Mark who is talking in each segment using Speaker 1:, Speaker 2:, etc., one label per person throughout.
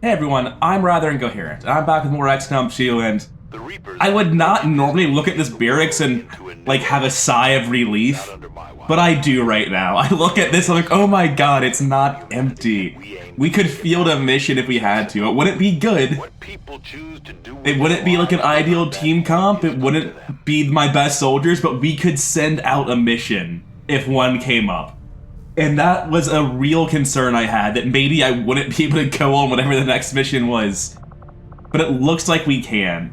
Speaker 1: Hey everyone, I'm rather incoherent, and I'm back with more XCOM 2, and I would not normally look at this barracks and, like, have a sigh of relief, but I do right now. I look at this, I'm like, oh my god, it's not empty. We could field a mission if we had to. It wouldn't be good. It wouldn't be like an ideal team comp, it wouldn't be my best soldiers, but we could send out a mission if one came up. And that was a real concern I had, that maybe I wouldn't be able to go on whatever the next mission was. But it looks like we can.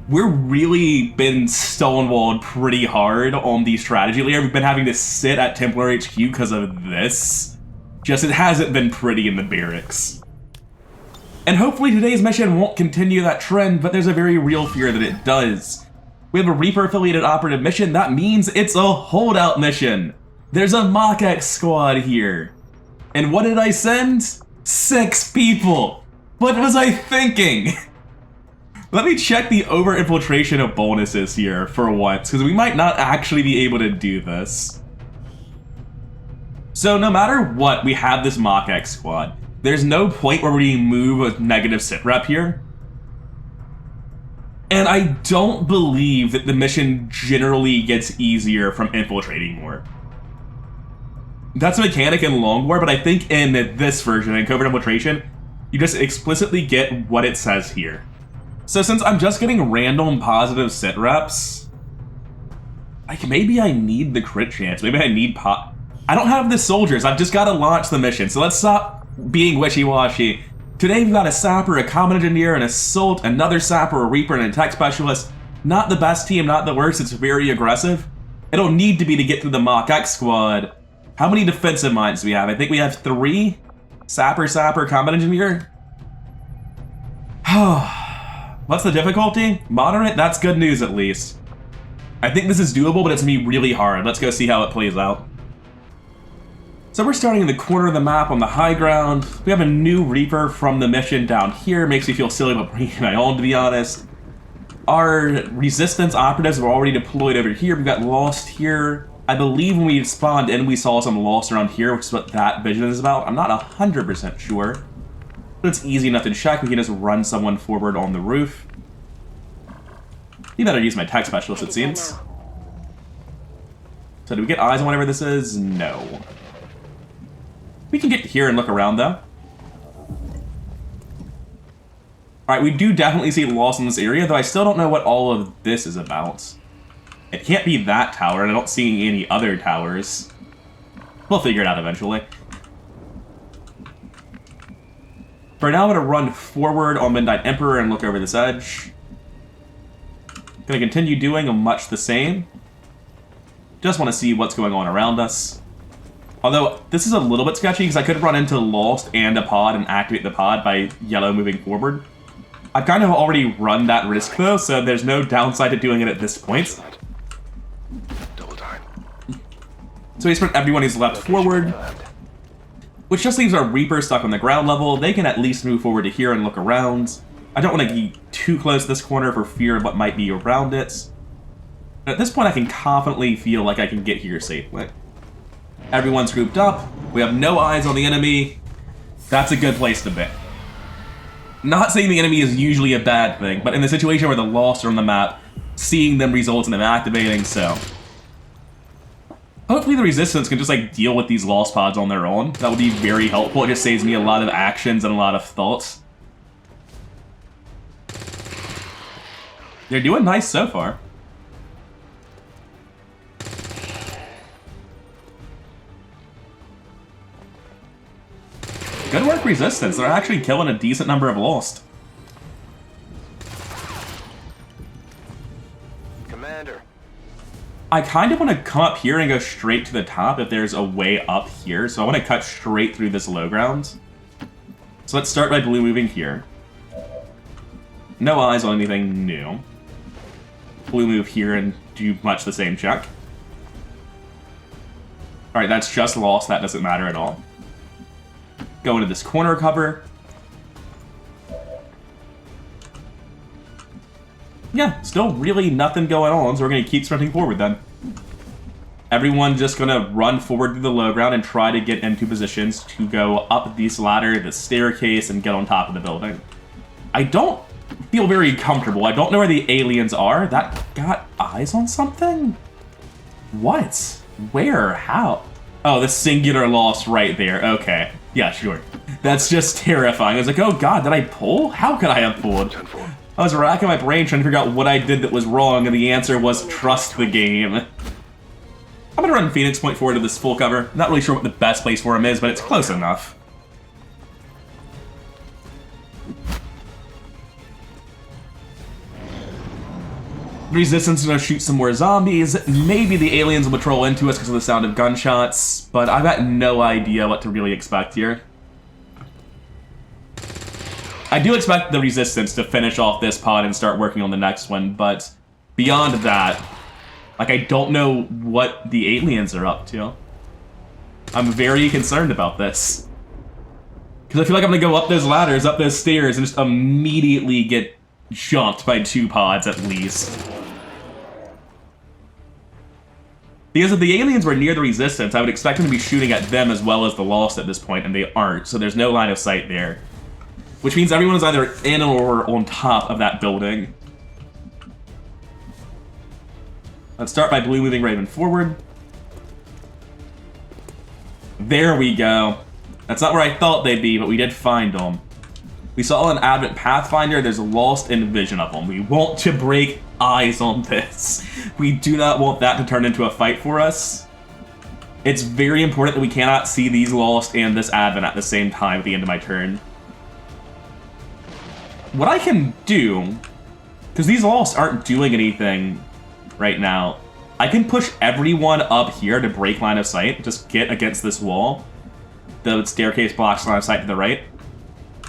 Speaker 1: We're really been stonewalled pretty hard on the strategy layer. We've been having to sit at Templar HQ because of this. Just it hasn't been pretty in the barracks. And hopefully today's mission won't continue that trend, but there's a very real fear that it does. We have a Reaper-affiliated operative mission. That means it's a holdout mission. There's a mock X squad here. And what did I send? 6 people. What was I thinking? Let me check the over-infiltration of bonuses here for once, because we might not actually be able to do this. So no matter what, we have this mock X squad. There's no point where we move a negative sit rep here. And I don't believe that the mission generally gets easier from infiltrating more. That's a mechanic in Long War, but I think in this version, in Covert Infiltration, you just explicitly get what it says here. So since I'm just getting random positive sit reps, like maybe I need the crit chance, maybe I need I don't have the soldiers, I've just got to launch the mission, so let's stop being wishy-washy. Today we've got a sapper, a common engineer, an assault, another sapper, a reaper, and a tech specialist. Not the best team, not the worst, it's very aggressive. It'll need to be to get through the mock X squad. How many defensive mines do we have? I think we have 3. Sapper, combat engineer. What's the difficulty? Moderate? That's good news at least. I think this is doable, but it's gonna be really hard. Let's go see how it plays out. So we're starting in the corner of the map on the high ground. We have a new Reaper from the mission down here. Makes me feel silly about bringing my own, to be honest. Our resistance operatives were already deployed over here. We've got Lost here. I believe when we spawned in, we saw some Lost around here, which is what that vision is about. I'm not 100% sure, but it's easy enough to check. We can just run someone forward on the roof. You better use my tech specialist, it seems. So do we get eyes on whatever this is? No. We can get here and look around, though. Alright, we do definitely see Lost in this area, though I still don't know what all of this is about. It can't be that tower, and I don't see any other towers. We'll figure it out eventually. For now, I'm going to run forward on Midnight Emperor and look over this edge. Going to continue doing much the same. Just want to see what's going on around us. Although, this is a little bit sketchy, because I could run into Lost and a pod and activate the pod by yellow moving forward. I've kind of already run that risk, though, so there's no downside to doing it at this point. So we sprint everyone who's left forward, which just leaves our Reaper stuck on the ground level. They can at least move forward to here and look around. I don't want to be too close to this corner for fear of what might be around it. But at this point, I can confidently feel like I can get here safely. Everyone's grouped up. We have no eyes on the enemy. That's a good place to be. Not saying the enemy is usually a bad thing, but in the situation where the Lost are on the map, seeing them results in them activating, so... Hopefully the Resistance can just, like, deal with these Lost pods on their own. That would be very helpful. It just saves me a lot of actions and a lot of thoughts. They're doing nice so far. Good work, Resistance. They're actually killing a decent number of Lost.
Speaker 2: Commander.
Speaker 1: I kind of want to come up here and go straight to the top if there's a way up here. So I want to cut straight through this low ground. So let's start by blue moving here. No eyes on anything new. Blue move here and do much the same check. Alright, that's just Lost. That doesn't matter at all. Go into this corner cover. Yeah, still really nothing going on, so we're going to keep sprinting forward then. Everyone just gonna run forward through the low ground and try to get into positions to go up this ladder, the staircase, and get on top of the building. I don't feel very comfortable. I don't know where the aliens are. That got eyes on something? What? Where? How? Oh, the singular lost right there. Okay. Yeah, sure. That's just terrifying. I was like, oh god, did I pull? How could I have pulled? I was racking my brain trying to figure out what I did that was wrong, and the answer was trust the game. I'm gonna run Phoenix Point forward to this full cover. Not really sure what the best place for him is, but it's close enough. Resistance is gonna shoot some more zombies. Maybe the aliens will patrol into us because of the sound of gunshots, but I've got no idea what to really expect here. I do expect the Resistance to finish off this pod and start working on the next one, but beyond that, like, I don't know what the aliens are up to. I'm very concerned about this. Because I feel like I'm gonna go up those ladders, up those stairs, and just immediately get jumped by 2 pods at least. Because if the aliens were near the Resistance, I would expect them to be shooting at them as well as the Lost at this point, and they aren't, so there's no line of sight there. Which means everyone is either in or on top of that building. Let's start by blue moving Raven forward. There we go. That's not where I thought they'd be, but we did find them. We saw an Advent Pathfinder. There's a Lost in vision of them. We want to break eyes on this. We do not want that to turn into a fight for us. It's very important that we cannot see these Lost and this Advent at the same time at the end of my turn. What I can do, because these Lost aren't doing anything right now, I can push everyone up here to break line of sight. Just get against this wall. The staircase blocks line of sight to the right.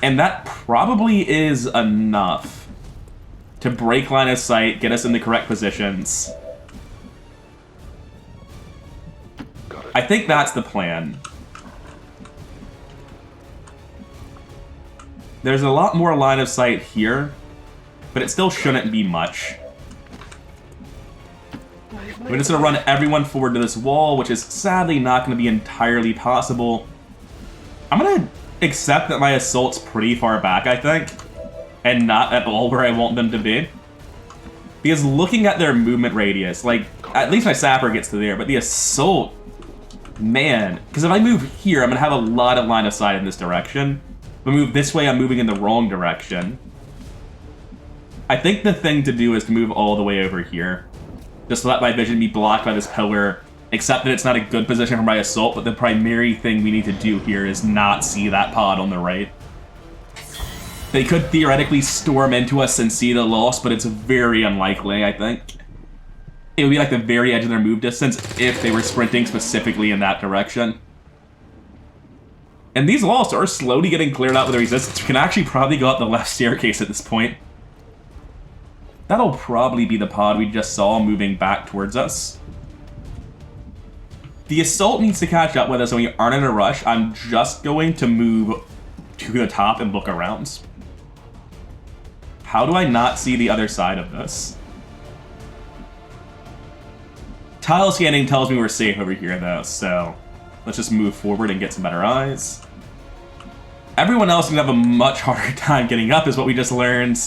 Speaker 1: And that probably is enough to break line of sight, get us in the correct positions. I think that's the plan. There's a lot more line of sight here, but it still shouldn't be much. We're just going to run everyone forward to this wall, which is sadly not going to be entirely possible. I'm going to accept that my assault's pretty far back, I think, and not at all where I want them to be. Because looking at their movement radius, like, at least my sapper gets to there, but the assault, man. Because if I move here, I'm going to have a lot of line of sight in this direction. If I move this way, I'm moving in the wrong direction. I think the thing to do is to move all the way over here. Just to let my vision be blocked by this pillar, except that it's not a good position for my assault, but the primary thing we need to do here is not see that pod on the right. They could theoretically storm into us and see the Lost, but it's very unlikely, I think. It would be like the very edge of their move distance if they were sprinting specifically in that direction. And these Lost are slowly getting cleared out with the Resistance. We can actually probably go up the left staircase at this point. That'll probably be the pod we just saw moving back towards us. The assault needs to catch up with us, and we aren't in a rush. I'm just going to move to the top and look around. How do I not see the other side of this? Tile scanning tells me we're safe over here, though, so let's just move forward and get some better eyes. Everyone else is going to have a much harder time getting up, is what we just learned.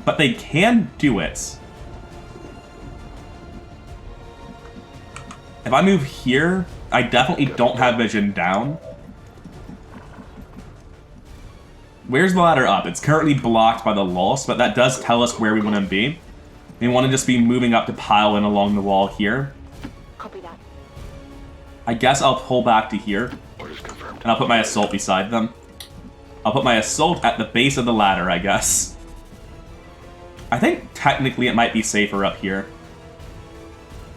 Speaker 1: But they can do it. If I move here, I definitely don't have vision down. Where's the ladder up? It's currently blocked by the Lost, but that does tell us where we want to be. We want to just be moving up to pile in along the wall here.
Speaker 2: Copy that.
Speaker 1: I guess I'll pull back to here. And I'll put my assault beside them. I'll put my assault at the base of the ladder, I guess. I think technically it might be safer up here.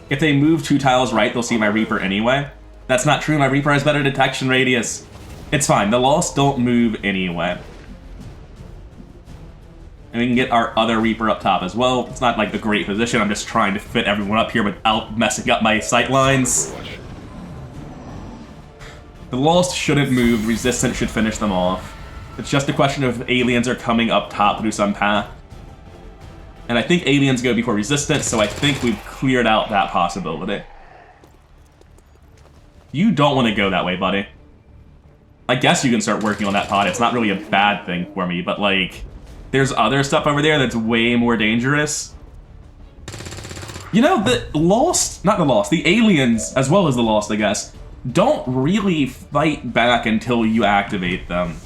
Speaker 1: If they move 2 tiles right, they'll see my Reaper anyway. That's not true, my Reaper has better detection radius. It's fine, the Lost don't move anyway. And we can get our other Reaper up top as well. It's not like the great position, I'm just trying to fit everyone up here without messing up my sight lines. The Lost shouldn't move, Resistance should finish them off. It's just a question of if aliens are coming up top through some path. And I think aliens go before resistance, so I think we've cleared out that possibility. You don't want to go that way, buddy. I guess you can start working on that pod. It's not really a bad thing for me, but, like, there's other stuff over there that's way more dangerous. You know, the aliens, as well as the Lost, I guess, don't really fight back until you activate them.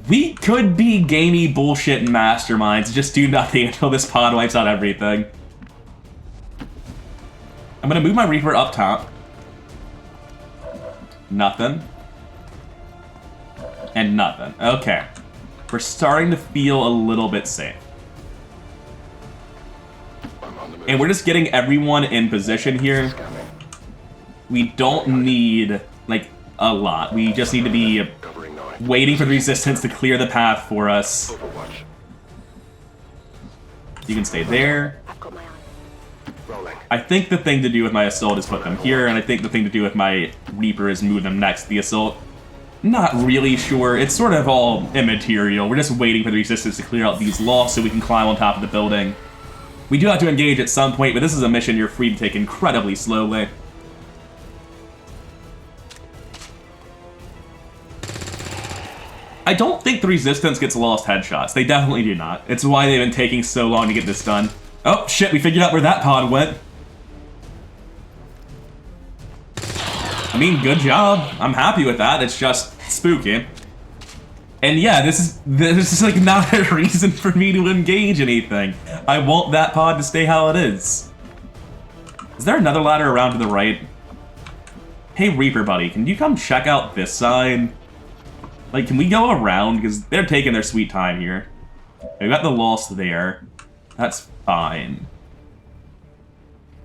Speaker 1: We could be gamey bullshit masterminds, just do nothing until this pod wipes out everything. I'm gonna move my Reaper up top. Nothing. And nothing. Okay. We're starting to feel a little bit safe. And we're just getting everyone in position here. We don't need, like, a lot. We just need to be waiting for the resistance to clear the path for us. You can stay there. I think the thing to do with my assault is put them here, and I think the thing to do with my Reaper is move them next to the assault. Not really sure. It's sort of all immaterial. We're just waiting for the resistance to clear out these lofts so we can climb on top of the building. We do have to engage at some point, but this is a mission you're free to take incredibly slowly. I don't think the resistance gets lost headshots. They definitely do not. It's why they've been taking so long to get this done. Oh, shit, we figured out where that pod went. I mean, good job. I'm happy with that. It's just spooky. And yeah, this is like not a reason for me to engage anything. I want that pod to stay how it is. Is there another ladder around to the right? Hey, Reaper buddy, can you come check out this side? Like, can we go around? Because they're taking their sweet time here. We got the Lost there. That's fine.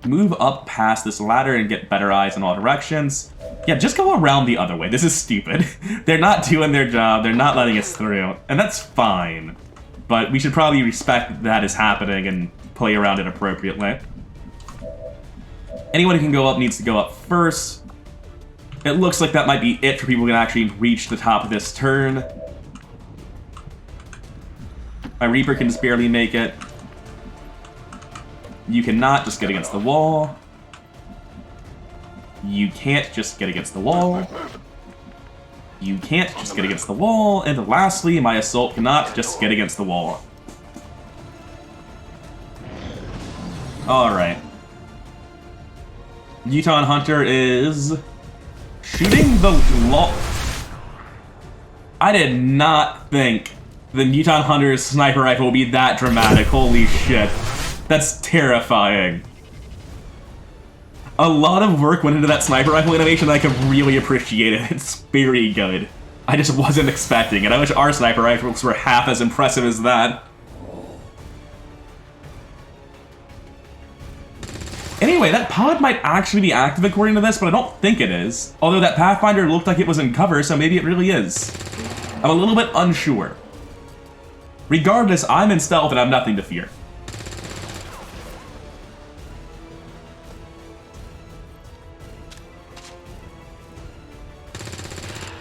Speaker 1: Move up past this ladder and get better eyes in all directions. Yeah, just go around the other way. This is stupid. They're not doing their job. They're not letting us through. And that's fine. But we should probably respect that is happening and play around it appropriately. Anyone who can go up needs to go up first. It looks like that might be it for people who can actually reach the top of this turn. My Reaper can just barely make it. You cannot just get against the wall. You can't just get against the wall. You can't just get against the wall. And lastly, my assault cannot just get against the wall. Alright. Muton Hunter is shooting the I did not think the Muton Hunter's sniper rifle would be that dramatic. Holy shit. That's terrifying. A lot of work went into that sniper rifle animation that I could really appreciate it. It's very good. I just wasn't expecting it. I wish our sniper rifles were half as impressive as that. Anyway, that pod might actually be active according to this, but I don't think it is. Although that Pathfinder looked like it was in cover, so maybe it really is. I'm a little bit unsure. Regardless, I'm in stealth and I have nothing to fear.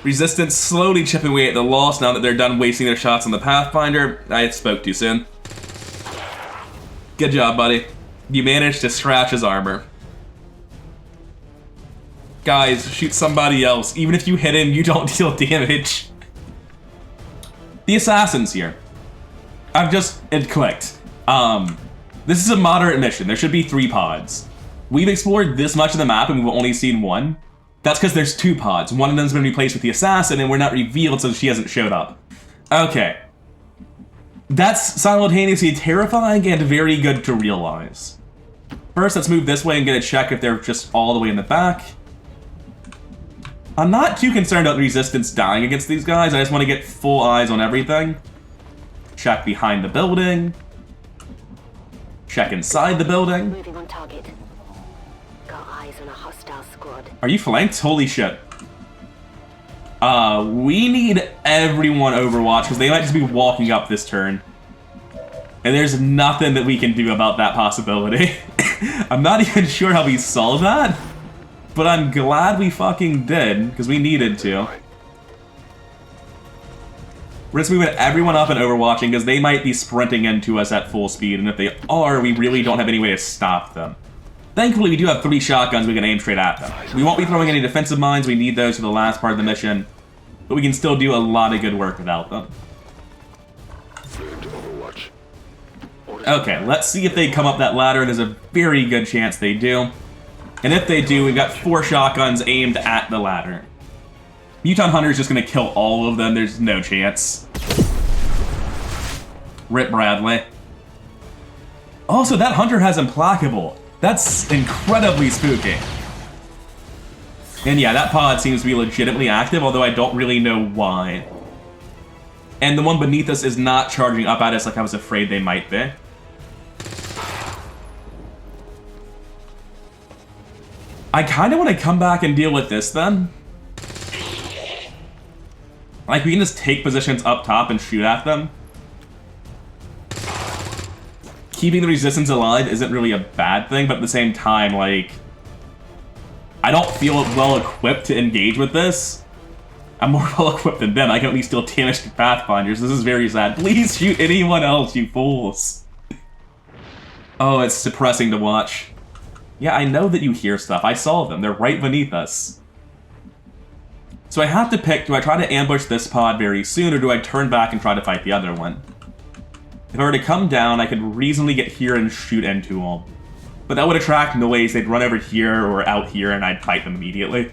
Speaker 1: Resistance slowly chipping away at the Lost now that they're done wasting their shots on the Pathfinder. I spoke too soon. Good job, buddy. You managed to scratch his armor. Guys, shoot somebody else. Even if you hit him, you don't deal damage. The assassins here. It clicked. This is a moderate mission. There should be 3 pods. We've explored this much of the map and we've only seen 1. That's because there's 2 pods. One of them's been replaced with the assassin and we're not revealed so she hasn't showed up. Okay. That's simultaneously terrifying and very good to realize. First, let's move this way and get a check if they're just all the way in the back. I'm not too concerned about the resistance dying against these guys. I just want to get full eyes on everything. Check behind the building. Check inside the building.
Speaker 2: Moving on target. Got eyes on a hostile squad.
Speaker 1: Are you flanked? Holy shit. We need everyone Overwatch because they might just be walking up this turn. And there's nothing that we can do about that possibility. I'm not even sure how we solve that. But I'm glad we fucking did, because we needed to. We're just moving everyone up and overwatching because they might be sprinting into us at full speed, and if they are, we really don't have any way to stop them. Thankfully, we do have 3 shotguns we can aim straight at them. We won't be throwing any defensive mines, we need those for the last part of the mission, but we can still do a lot of good work without them. Okay, let's see if they come up that ladder. There's a very good chance they do. And if they do, we've got 4 shotguns aimed at the ladder. Muton Hunter is just going to kill all of them. There's no chance. Rip Bradley. Also, that Hunter has Implacable. That's incredibly spooky. And yeah, that pod seems to be legitimately active, although I don't really know why. And the one beneath us is not charging up at us like I was afraid they might be. I kind of want to come back and deal with this then. Like, we can just take positions up top and shoot at them. Keeping the resistance alive isn't really a bad thing, but at the same time, like, I don't feel well equipped to engage with this. I'm more well equipped than them. I can at least deal damage to Pathfinders. This is very sad. Please shoot anyone else, you fools. Oh, it's depressing to watch. Yeah, I know that you hear stuff. I saw them. They're right beneath us. So I have to pick, do I try to ambush this pod very soon, or do I turn back and try to fight the other one? If I were to come down, I could reasonably get here and shoot into them. But that would attract noise. They'd run over here or out here, and I'd fight them immediately.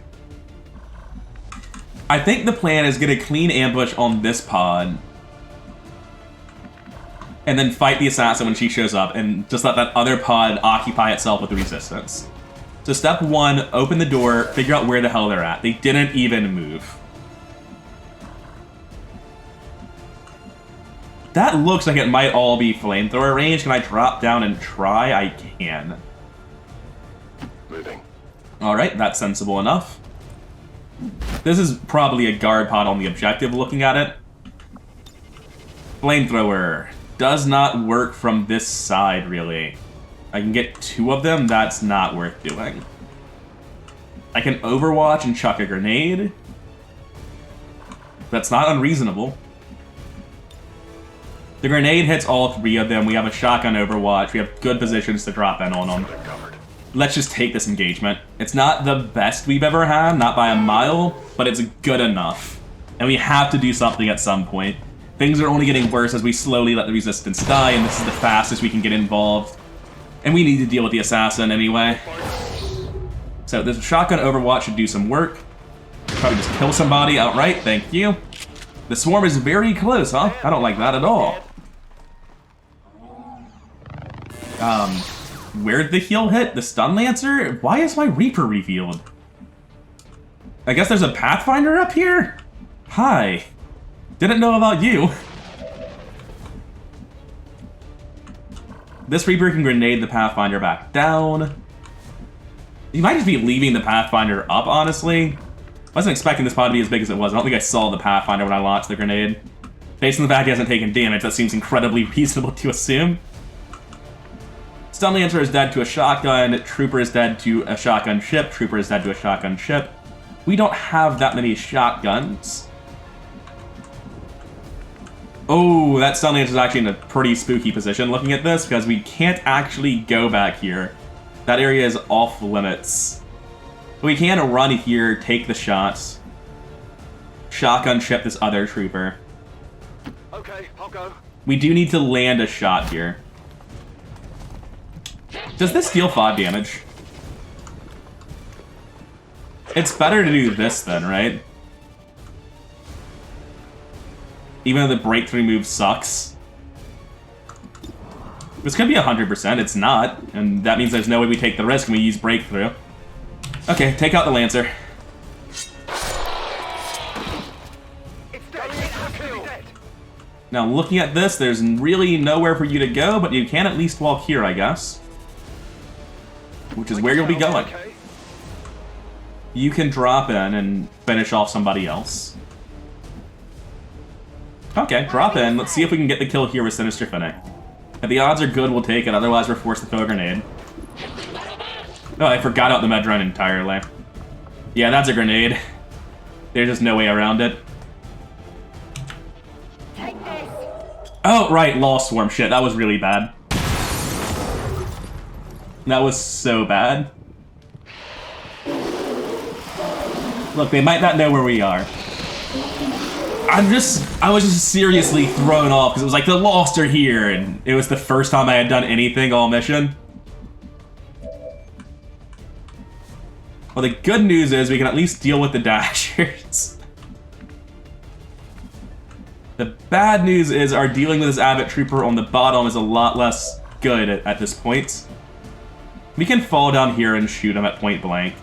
Speaker 1: I think the plan is get a clean ambush on this pod, and then fight the assassin when she shows up, and just let that other pod occupy itself with the resistance. So step 1, open the door, figure out where the hell they're at. They didn't even move. That looks like it might all be flamethrower range. Can I drop down and try? I can.
Speaker 3: Moving.
Speaker 1: Alright, that's sensible enough. This is probably a guard pod on the objective looking at it. Flamethrower. Does not work from this side, really. I can get 2 of them, that's not worth doing. I can overwatch and chuck a grenade. That's not unreasonable. The grenade hits all 3 of them. We have a shotgun overwatch. We have good positions to drop in on them. Let's just take this engagement. It's not the best we've ever had, not by a mile, but it's good enough. And we have to do something at some point. Things are only getting worse as we slowly let the resistance die, and this is the fastest we can get involved. And we need to deal with the assassin anyway. So this shotgun overwatch should do some work. Probably just kill somebody outright, thank you. The swarm is very close, huh? I don't like that at all. Where'd the heal hit? The stun lancer? Why is my Reaper revealed? I guess there's a Pathfinder up here? Hi. Didn't know about you. This Reaper can grenade the Pathfinder back down. You might just be leaving the Pathfinder up, honestly. I wasn't expecting this pod to be as big as it was. I don't think I saw the Pathfinder when I launched the grenade. Based on the fact he hasn't taken damage, that seems incredibly reasonable to assume. Stun Lancer is dead to a shotgun. Trooper is dead to a shotgun ship. Trooper is dead to a shotgun ship. We don't have that many shotguns. Oh, that Stun Lancer is actually in a pretty spooky position looking at this, because we can't actually go back here. That area is off limits. We can run here, take the shots. Shotgun ship this other trooper.
Speaker 3: Okay, I'll go.
Speaker 1: We do need to land a shot here. Does this deal 5 damage? It's better to do this then, right? Even though the breakthrough move sucks. This could be 100%, it's not. And that means there's no way we take the risk and we use breakthrough. Okay, take out the Lancer. Now, looking at this, there's really nowhere for you to go, but you can at least walk here, I guess. Which is where you'll be going. You can drop in and finish off somebody else. Okay, drop in. Let's see if we can get the kill here with Sinister Finnick. If the odds are good, we'll take it. Otherwise, we're forced to throw a grenade. Oh, I forgot about the med drone entirely. Yeah, that's a grenade. There's just no way around it. Oh, right, Lost Swarm. Shit, that was really bad. That was so bad. Look, they might not know where we are. I was just seriously thrown off because it was like the Lost are here, and it was the first time I had done anything all mission. Well, the good news is we can at least deal with the Dashers. The bad news is our dealing with this Abbott Trooper on the bottom is a lot less good at this point. We can fall down here and shoot him at point blank.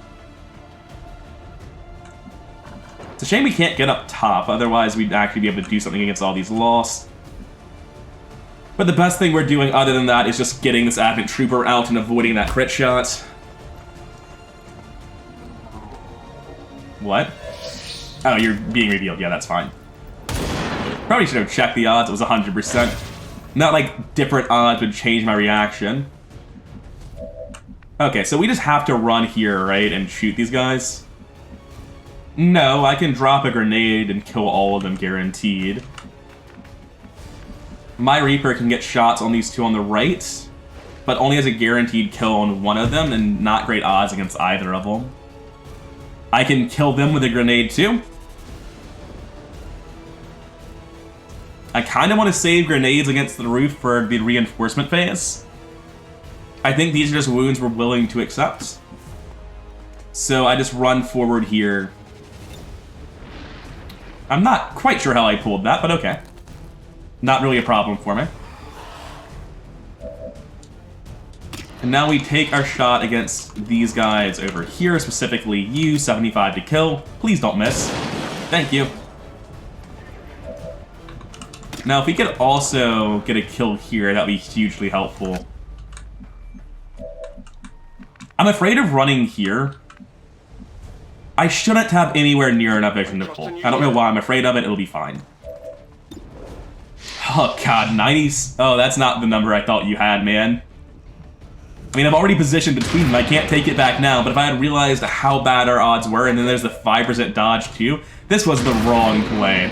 Speaker 1: It's a shame we can't get up top, otherwise we'd actually be able to do something against all these Lost. But the best thing we're doing other than that is just getting this Abbott Trooper out and avoiding that crit shot. What? Oh, you're being revealed. Yeah, that's fine. Probably should have checked the odds. It was 100%. Not like different odds would change my reaction. Okay, so we just have to run here, right, and shoot these guys? No, I can drop a grenade and kill all of them guaranteed. My Reaper can get shots on these two on the right, but only has a guaranteed kill on one of them and not great odds against either of them. I can kill them with a grenade too. I kind of want to save grenades against the roof for the reinforcement phase. I think these are just wounds we're willing to accept. So I just run forward here. I'm not quite sure how I pulled that, but okay. Not really a problem for me. And now we take our shot against these guys over here, specifically you, 75 to kill. Please don't miss. Thank you. Now, if we could also get a kill here, that would be hugely helpful. I'm afraid of running here. I shouldn't have anywhere near enough vision to pull. I don't know why I'm afraid of it. It'll be fine. Oh, God, 90s. Oh, that's not the number I thought you had, man. I mean, I'm already positioned between them. I can't take it back now, but if I had realized how bad our odds were, and then there's the 5% dodge, too, this was the wrong play.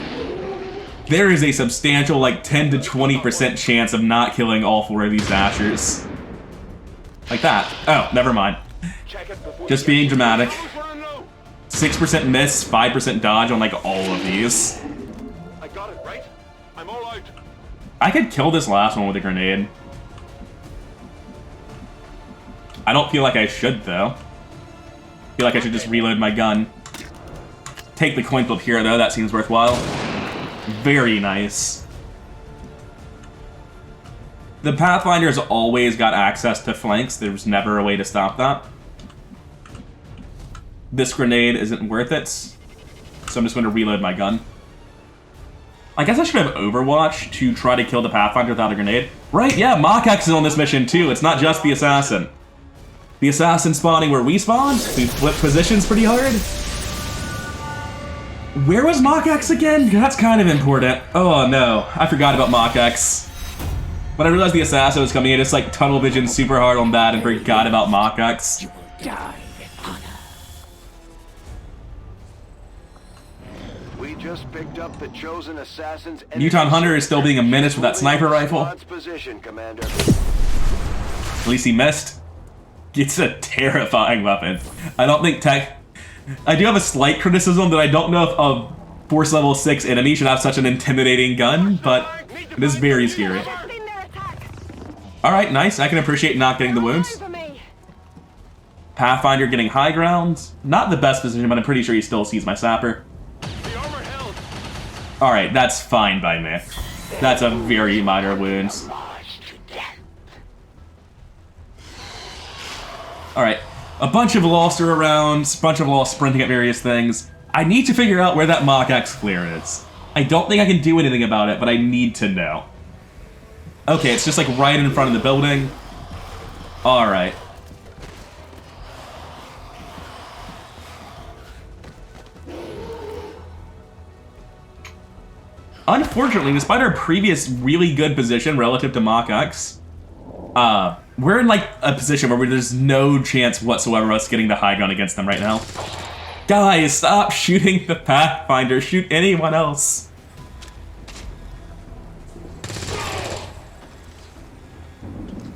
Speaker 1: There is a substantial, like, 10 to 20% chance of not killing all 4 of these Dashers. Like that. Oh, never mind. Just being dramatic. 6% miss, 5% dodge on, like, all of these.
Speaker 3: I got it, right? I'm all out.
Speaker 1: I could kill this last one with a grenade. I don't feel like I should, though. I feel like I should just reload my gun. Take the coin flip here, though. That seems worthwhile. Very nice. The Pathfinder's always got access to flanks. There's never a way to stop that. This grenade isn't worth it, so I'm just going to reload my gun. I guess I should have Overwatch to try to kill the Pathfinder without a grenade. Right, yeah, Mach-X is on this mission, too. It's not just the Assassin. The Assassin spawning where we spawned. We flipped positions pretty hard. Where was Mach-X again? That's kind of important. Oh no, I forgot about Mach-X. When I realized the Assassin was coming in, just like tunnel vision super hard on that and forgot about Mach-X.
Speaker 2: You will die with honor.
Speaker 3: We just picked up the chosen assassin's
Speaker 1: Muton Hunter is still being a menace with that sniper rifle.
Speaker 3: Position, Commander.
Speaker 1: At least he missed. It's a terrifying weapon. I don't think I do have a slight criticism that I don't know if a Force Level 6 enemy should have such an intimidating gun, but it is very scary. Alright, nice. I can appreciate not getting the wounds. Pathfinder getting high ground. Not the best position, but I'm pretty sure he still sees my sapper. Alright, that's fine by me. That's a very minor wound. Alright, a bunch of Lost are around, a bunch of Lost sprinting at various things. I need to figure out where that Mach-X flare is. I don't think I can do anything about it, but I need to know. Okay, it's just like right in front of the building. Alright. Unfortunately, despite our previous really good position relative to Mach-X, we're in like a position where there's no chance whatsoever of us getting the high ground against them right now. Guys, stop shooting the Pathfinder. Shoot anyone else.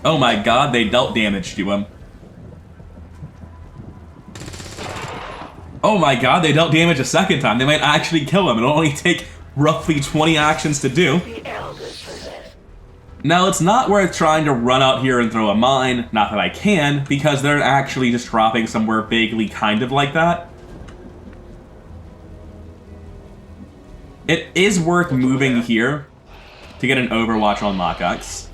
Speaker 1: Oh my god, they dealt damage to him. Oh my god, they dealt damage a second time. They might actually kill him. It'll only take roughly 20 actions to do. Now, it's not worth trying to run out here and throw a mine, not that I can, because they're actually just dropping somewhere vaguely kind of like that. It is worth moving here to get an overwatch on Lockx.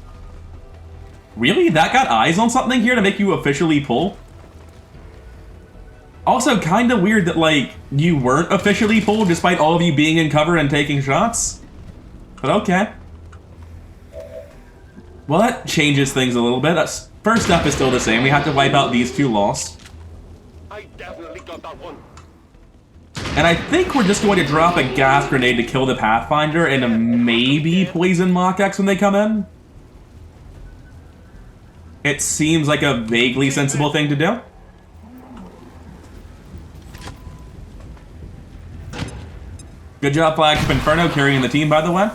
Speaker 1: Really? That got eyes on something here to make you officially pull? Also, kind of weird that, like, you weren't officially pulled despite all of you being in cover and taking shots. But okay. Well, that changes things a little bit. That's, first step is still the same. We have to wipe out these two lost.
Speaker 3: I definitely got that one.
Speaker 1: And I think we're just going to drop a gas grenade to kill the Pathfinder and maybe poison Lockx when they come in. It seems like a vaguely sensible thing to do. Good job, Flagship Inferno, carrying the team, by the way.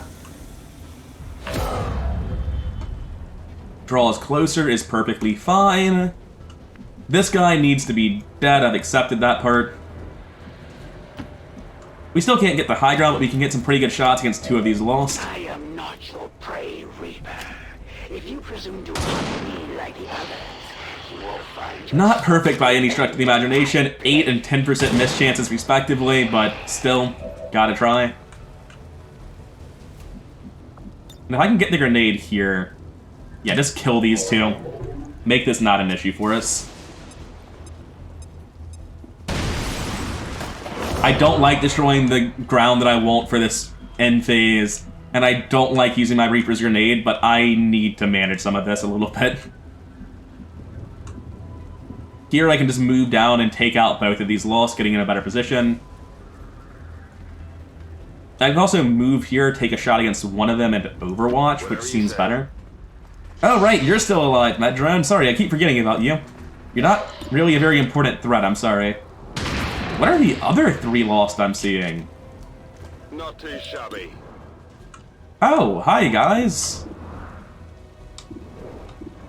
Speaker 1: Draw is closer is perfectly fine. This guy needs to be dead. I've accepted that part. We still can't get the high ground, but we can get some pretty good shots against two of these lost.
Speaker 4: I am not your prey, Reaper. If you presume to hunt me like the others, you will find
Speaker 1: Not perfect by any stretch of the imagination. 8 and 10% miss chances respectively, but still, gotta try. And if I can get the grenade here, yeah, just kill these two. Make this not an issue for us. I don't like destroying the ground that I want for this end phase, and I don't like using my Reaper's grenade, but I need to manage some of this a little bit. Here I can just move down and take out both of these lost, getting in a better position. I can also move here, take a shot against one of them and overwatch, which seems better. Oh right, you're still alive, Met Drone. Sorry, I keep forgetting about you. You're not really a very important threat, I'm sorry. What are the other 3 lost I'm seeing?
Speaker 3: Not too shabby.
Speaker 1: Oh, hi guys.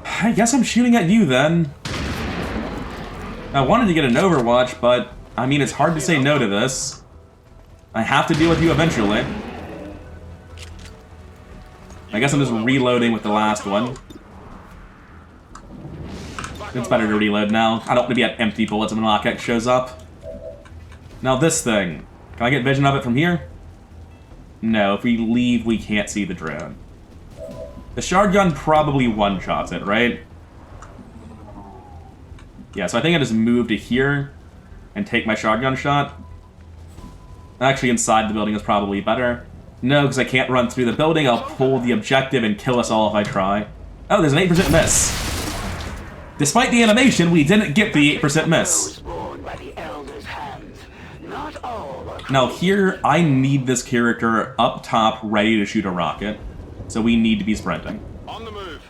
Speaker 1: I guess I'm shooting at you then. I wanted to get an overwatch, but I mean, it's hard to say no to this. I have to deal with you eventually. I guess I'm just reloading with the last one. It's better to reload now. I don't want to be at empty bullets when Lockx shows up. Now this thing. Can I get vision of it from here? No, if we leave, we can't see the drone. The shard gun probably one-shots it, right? Yeah, so I think I just move to here and take my shotgun shot. Actually, inside the building is probably better. No, because I can't run through the building. I'll pull the objective and kill us all if I try. Oh, there's an 8% miss. Despite the animation, we didn't get the 8% miss. Now here, I need this character up top ready to shoot a rocket. So we need to be sprinting.
Speaker 3: On the move.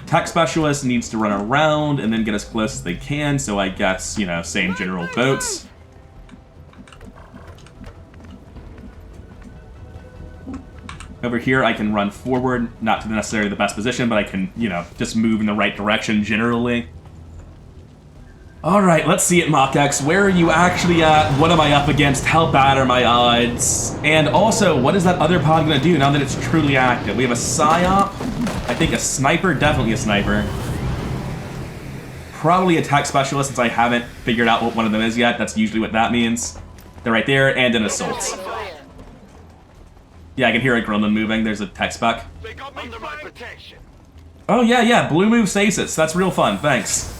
Speaker 1: Tech Specialist needs to run around and then get as close as they can, so I guess, you know, same general boats. Over here, I can run forward, not to necessarily the best position, but I can, you know, just move in the right direction generally. Alright, let's see it, Lockx. Where are you actually at? What am I up against? How bad are my odds? And also, what is that other pod gonna do now that it's truly active? We have a PSYOP, I think a sniper, definitely a sniper. Probably a tech specialist since I haven't figured out what one of them is yet. That's usually what that means. They're right there, and an assault. Yeah, I can hear a gremlin moving. There's a tech spec.
Speaker 3: They got me under my protection.
Speaker 1: Oh yeah, blue move stasis. That's real fun, thanks.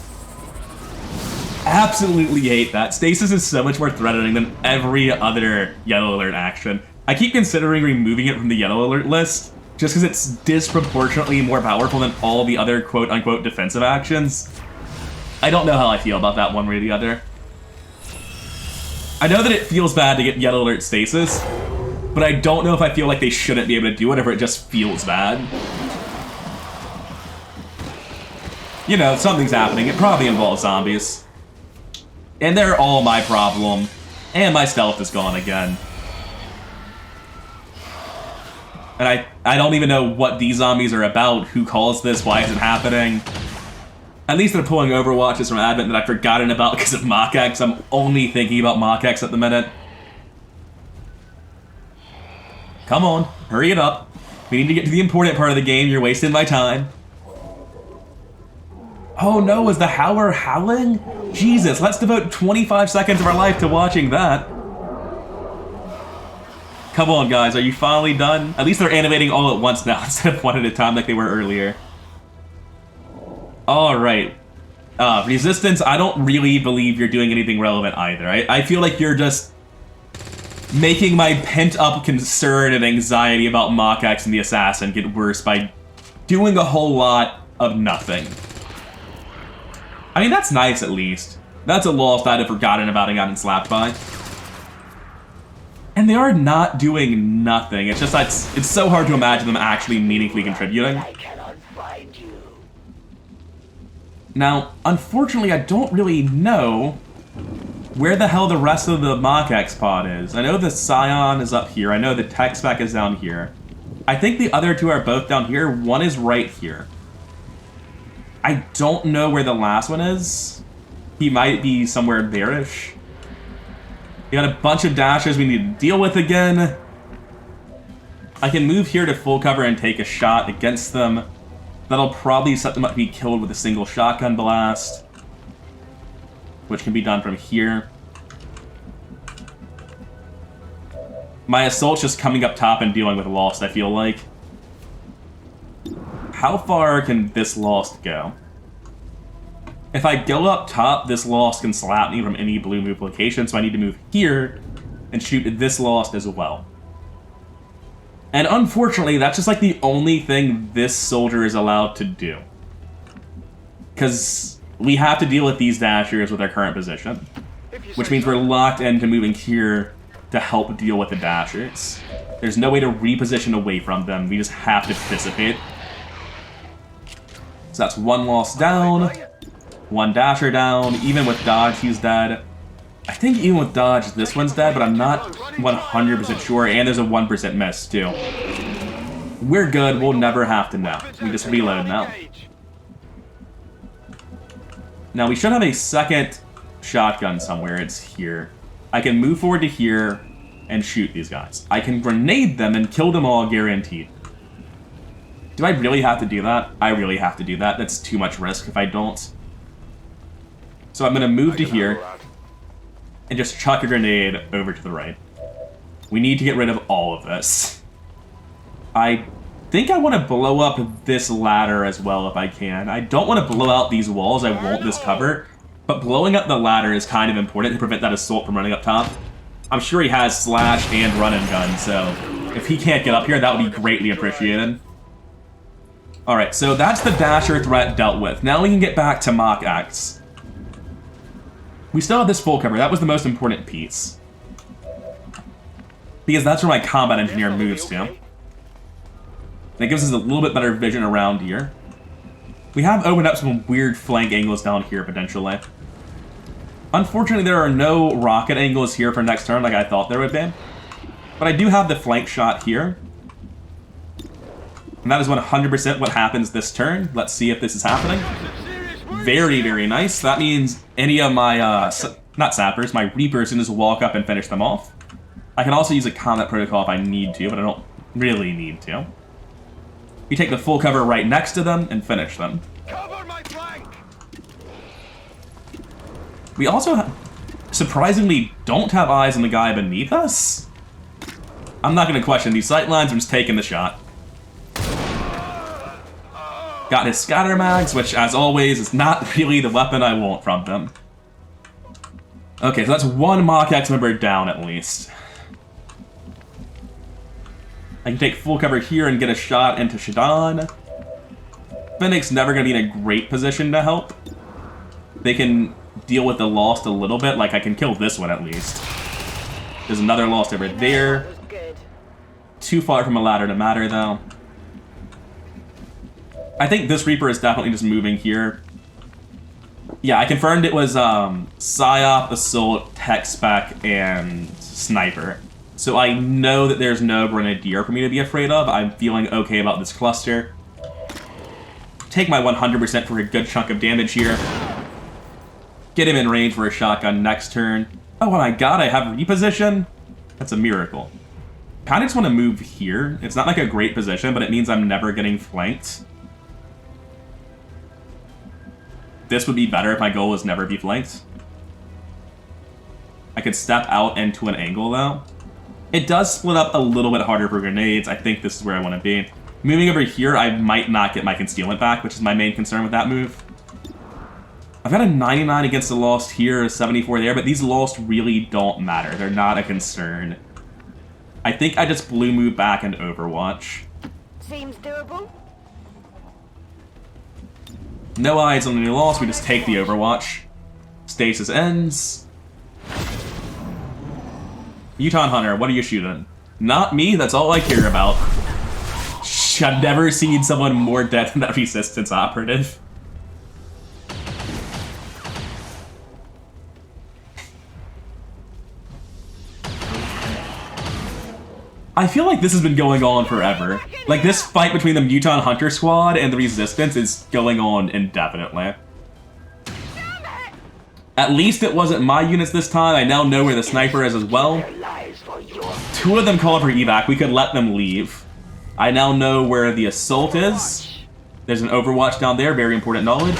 Speaker 1: Absolutely hate that. Stasis is so much more threatening than every other yellow alert action. I keep considering removing it from the yellow alert list, just because it's disproportionately more powerful than all the other quote-unquote defensive actions. I don't know how I feel about that one way or the other. I know that it feels bad to get yellow alert stasis, but I don't know if I feel like they shouldn't be able to do it, or it just feels bad. You know, something's happening. It probably involves zombies. And they're all my problem. And my stealth is gone again. And I don't even know what these zombies are about, who calls this, why is it happening. At least they're pulling Overwatches from Advent that I've forgotten about because of Mach-X. I'm only thinking about Mach-X at the minute. Come on, hurry it up. We need to get to the important part of the game. You're wasting my time. Oh no, is the Howler howling? Jesus, let's devote 25 seconds of our life to watching that. Come on, guys, are you finally done? At least they're animating all at once now instead of one at a time like they were earlier. Alright. Resistance, I don't really believe you're doing anything relevant either. I feel like you're just making my pent-up concern and anxiety about Mach-X and the Assassin get worse by doing a whole lot of nothing. I mean, that's nice, at least. That's a loss I'd have forgotten about and gotten slapped by. And they are not doing nothing. It's just that it's so hard to imagine them actually meaningfully contributing.
Speaker 4: I cannot find you.
Speaker 1: Now, unfortunately, I don't really know where the hell the rest of the Mach-X pod is. I know the Scion is up here. I know the tech spec is down here. I think the other two are both down here. One is right here. I don't know where the last one is. He might be somewhere there-ish. We got a bunch of dashes we need to deal with again. I can move here to full cover and take a shot against them. That'll probably set them up to be killed with a single shotgun blast, which can be done from here. My assault's just coming up top and dealing with Lost, I feel like. How far can this Lost go? If I go up top, this Lost can slap me from any blue move location, so I need to move here and shoot this Lost as well. And unfortunately, that's just like the only thing this soldier is allowed to do. Because we have to deal with these dashers with our current position, which means we're locked into moving here to help deal with the dashers. There's no way to reposition away from them. We just have to dissipate. So that's one Lost down, one dasher down. Even with dodge, he's dead. I think even with dodge, this one's dead, but I'm not 100% sure, and there's a 1% miss, too. We're good, we'll never have to know. We just reload now. Now, we should have a second shotgun somewhere. It's here. I can move forward to here and shoot these guys. I can grenade them and kill them all, guaranteed. Do I really have to do that? I really have to do that. That's too much risk if I don't. So I'm going to move to here and just chuck a grenade over to the right. We need to get rid of all of this. I think I want to blow up this ladder as well if I can. I don't want to blow out these walls. I want this cover. But blowing up the ladder is kind of important to prevent that assault from running up top. I'm sure he has slash and run and gun, so if he can't get up here, that would be greatly appreciated. Alright, so that's the dasher threat dealt with. Now we can get back to Mach-X. We still have this full cover. That was the most important piece. Because that's where my combat engineer moves to. That gives us a little bit better vision around here. We have opened up some weird flank angles down here, potentially. Unfortunately, there are no rocket angles here for next turn like I thought there would be. But I do have the flank shot here. And that is 100% what happens this turn. Let's see if this is happening. Very, very nice. That means any of my, not sappers, my reapers can just walk up and finish them off. I can also use a combat protocol if I need to, but I don't really need to. You take the full cover right next to them and finish them.
Speaker 3: Cover my flank.
Speaker 1: We also, surprisingly, don't have eyes on the guy beneath us. I'm not going to question these sightlines. I'm just taking the shot. Got his scatter mags, which, as always, is not really the weapon I want from them. Okay, so that's one Mach-X member down, at least. I can take full cover here and get a shot into Shadon. Fennec's never going to be in a great position to help. They can deal with the Lost a little bit, like I can kill this one, at least. There's another Lost over there. Too far from a ladder to matter, though. I think this Reaper is definitely just moving here. Yeah, I confirmed it was Psyop, Assault, Tech Spec, and Sniper. So I know that there's no Grenadier for me to be afraid of. I'm feeling okay about this cluster. Take my 100% for a good chunk of damage here. Get him in range for a shotgun next turn. Oh my god, I have reposition? That's a miracle. Kinda just want to move here. It's not like a great position, but it means I'm never getting flanked. This would be better if my goal was never be flanked. I could step out into an angle, though. It does split up a little bit harder for grenades. I think this is where I want to be. Moving over here, I might not get my concealment back, which is my main concern with that move. I've got a 99 against the Lost here, a 74 there, but these Lost really don't matter. They're not a concern. I think I just blue move back into Overwatch.
Speaker 2: Seems doable.
Speaker 1: No eyes on any Lost, we just take the Overwatch. Stasis ends. Muton Hunter, what are you shooting? Not me, that's all I care about. I've never seen someone more dead than that Resistance operative. I feel like this has been going on forever. Like, this fight between the Muton Hunter squad and the Resistance is going on indefinitely. At least it wasn't my units this time. I now know where the sniper is as well. 2 of them called for evac. We could let them leave. I now know where the assault is. There's an Overwatch down there. Very important knowledge.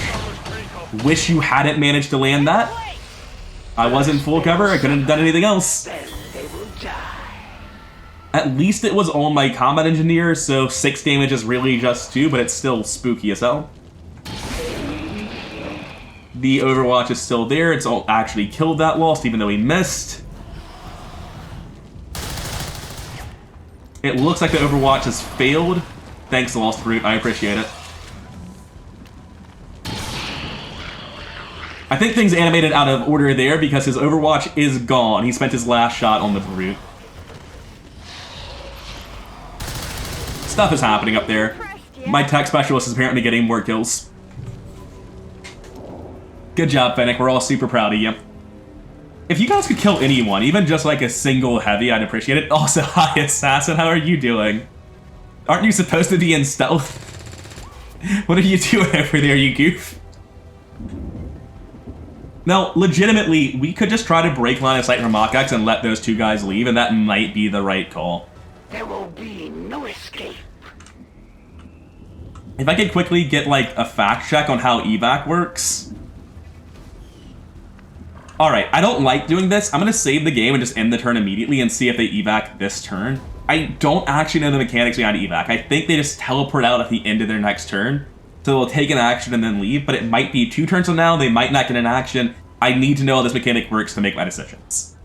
Speaker 1: Wish you hadn't managed to land that. I was in full cover. I couldn't have done anything else. At least it was on my combat engineer, so 6 damage is really just 2, but it's still spooky as hell. The Overwatch is still there. It's all actually killed that Lost, even though he missed. It looks like the Overwatch has failed. Thanks, Lost Brute. I appreciate it. I think things animated out of order there because his Overwatch is gone. He spent his last shot on the Brute. Stuff is happening up there. My tech specialist is apparently getting more kills. Good job, Fennec. We're all super proud of you. If you guys could kill anyone, even just like a single heavy, I'd appreciate it. Also, hi, Assassin. How are you doing? Aren't you supposed to be in stealth? What are you doing over there, you goof? Now, legitimately, we could just try to break line of sight from Mach-X and let those 2 guys leave, and that might be the right call.
Speaker 4: There will be no escape.
Speaker 1: If I could quickly get, like, a fact check on how evac works. Alright, I don't like doing this. I'm gonna save the game and just end the turn immediately and see if they evac this turn. I don't actually know the mechanics behind evac. I think they just teleport out at the end of their next turn. So they'll take an action and then leave, but it might be 2 turns from now, they might not get an action. I need to know how this mechanic works to make my decisions.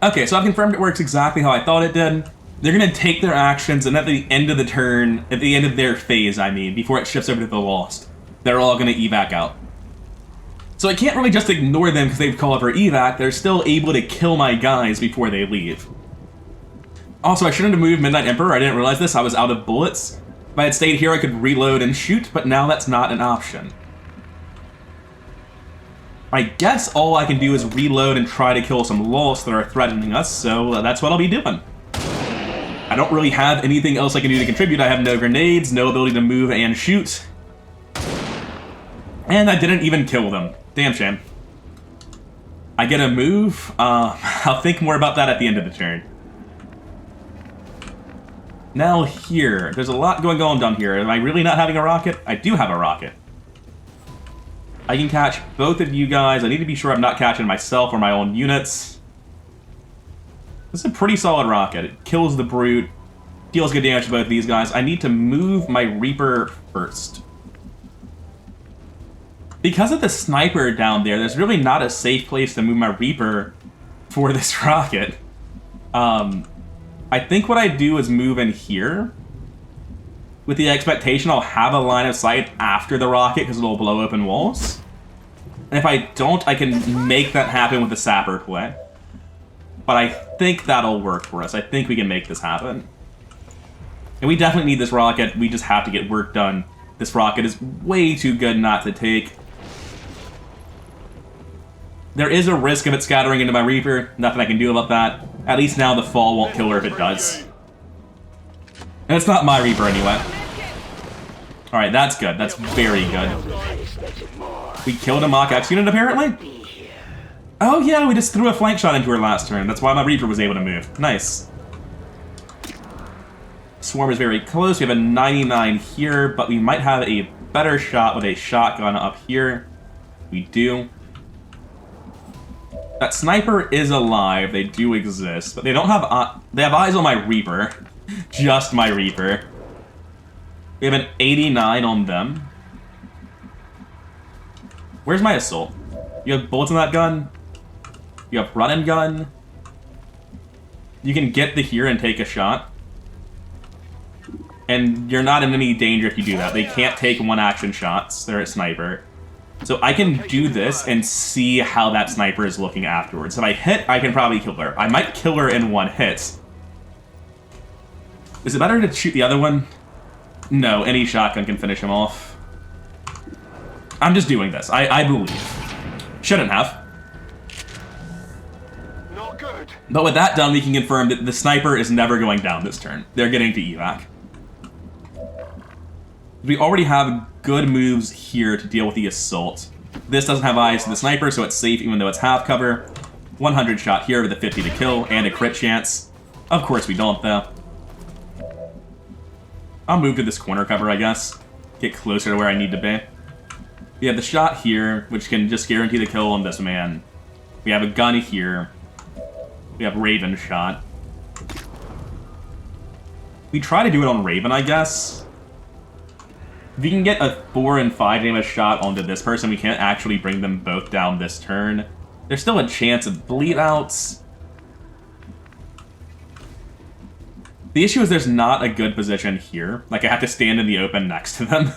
Speaker 1: Okay, so I've confirmed it works exactly how I thought it did. They're gonna take their actions, and at the end of the turn, at the end of their phase, I mean, before it shifts over to the Lost, they're all gonna evac out. So I can't really just ignore them because they've called for evac. They're still able to kill my guys before they leave. Also, I shouldn't have moved Midnight Emperor. I didn't realize this. I was out of bullets. If I had stayed here, I could reload and shoot, but now that's not an option. I guess all I can do is reload and try to kill some Lost that are threatening us, so that's what I'll be doing. I don't really have anything else I can do to contribute. I have no grenades, no ability to move and shoot. And I didn't even kill them. Damn shame. I get a move. I'll think more about that at the end of the turn. Now here, there's a lot going on down here. Am I really not having a rocket? I do have a rocket. I can catch both of you guys. I need to be sure I'm not catching myself or my own units. This is a pretty solid rocket. It kills the Brute, deals good damage to both these guys. I need to move my Reaper first. Because of the sniper down there, there's really not a safe place to move my Reaper for this rocket. I think what I do is move in here, with the expectation I'll have a line of sight after the rocket because it'll blow open walls. And if I don't, I can make that happen with the sapper play. But I think that'll work for us. I think we can make this happen. And we definitely need this rocket. We just have to get work done. This rocket is way too good not to take. There is a risk of it scattering into my Reaper. Nothing I can do about that. At least now the fall won't kill her if it does. And it's not my Reaper anyway. Alright, that's good. That's very good. We killed a Mach X unit, apparently? Oh yeah, we just threw a flank shot into her last turn. That's why my Reaper was able to move. Nice. Swarm is very close. We have a 99 here, but we might have a better shot with a shotgun up here. We do. That sniper is alive. They do exist, but they don't have... they have eyes on my Reaper. Just my Reaper. We have an 89 on them. Where's my assault? You have bullets in that gun? You have run and gun? You can get the here and take a shot. And you're not in any danger if you do that. They can't take one action shots. They're a sniper. So I can do this and see how that sniper is looking afterwards. If I hit, I can probably kill her. I might kill her in one hit. Is it better to shoot the other one? No, any shotgun can finish him off. I'm just doing this. I believe. Shouldn't have.
Speaker 3: Not good.
Speaker 1: But with that done, we can confirm that the sniper is never going down this turn. They're getting to evac. We already have good moves here to deal with the assault. This doesn't have eyes to the sniper, so it's safe even though it's half cover. 100 shot here with a 50 to kill and a crit chance. Of course we don't, though. I'll move to this corner cover, I guess. Get closer to where I need to be. We have the shot here, which can just guarantee the kill on this man. We have a gun here. We have Raven shot. We try to do it on Raven, I guess. If you can get a 4 and 5 damage shot onto this person, we can't actually bring them both down this turn. There's still a chance of bleed outs. The issue is there's not a good position here. Like, I have to stand in the open next to them.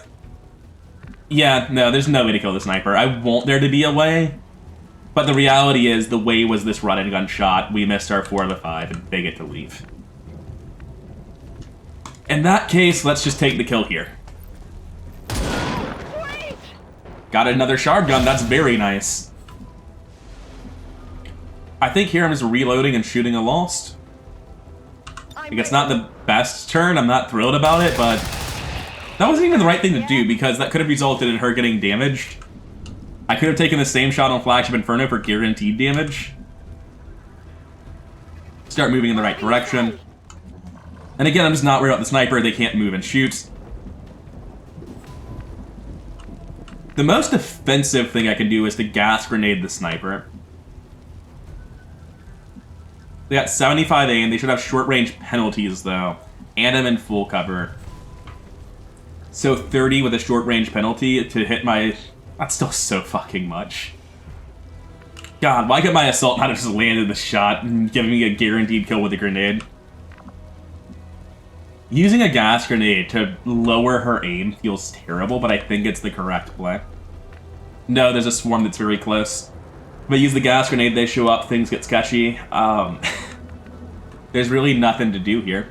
Speaker 1: Yeah, no, there's no way to kill the sniper. I want there to be a way. But the reality is, the way was this run and gun shot. We missed our 4 of the 5, and they get to leave. In that case, let's just take the kill here. Got another shard gun, that's very nice. I think here I'm just reloading and shooting a Lost. Like, it's not the best turn, I'm not thrilled about it, but that wasn't even the right thing to do, because that could have resulted in her getting damaged. I could have taken the same shot on Flagship Inferno for guaranteed damage. Start moving in the right direction. And again, I'm just not worried about the sniper, they can't move and shoot. The most offensive thing I can do is to gas grenade the sniper. They got 75 aim, they should have short range penalties though. And I'm in full cover. So 30 with a short range penalty to hit my... That's still so fucking much. God, why could my assault not have just landed the shot and giving me a guaranteed kill with a grenade? Using a gas grenade to lower her aim feels terrible, but I think it's the correct play. No, there's a swarm that's very close. If I use the gas grenade, they show up, things get sketchy. There's really nothing to do here.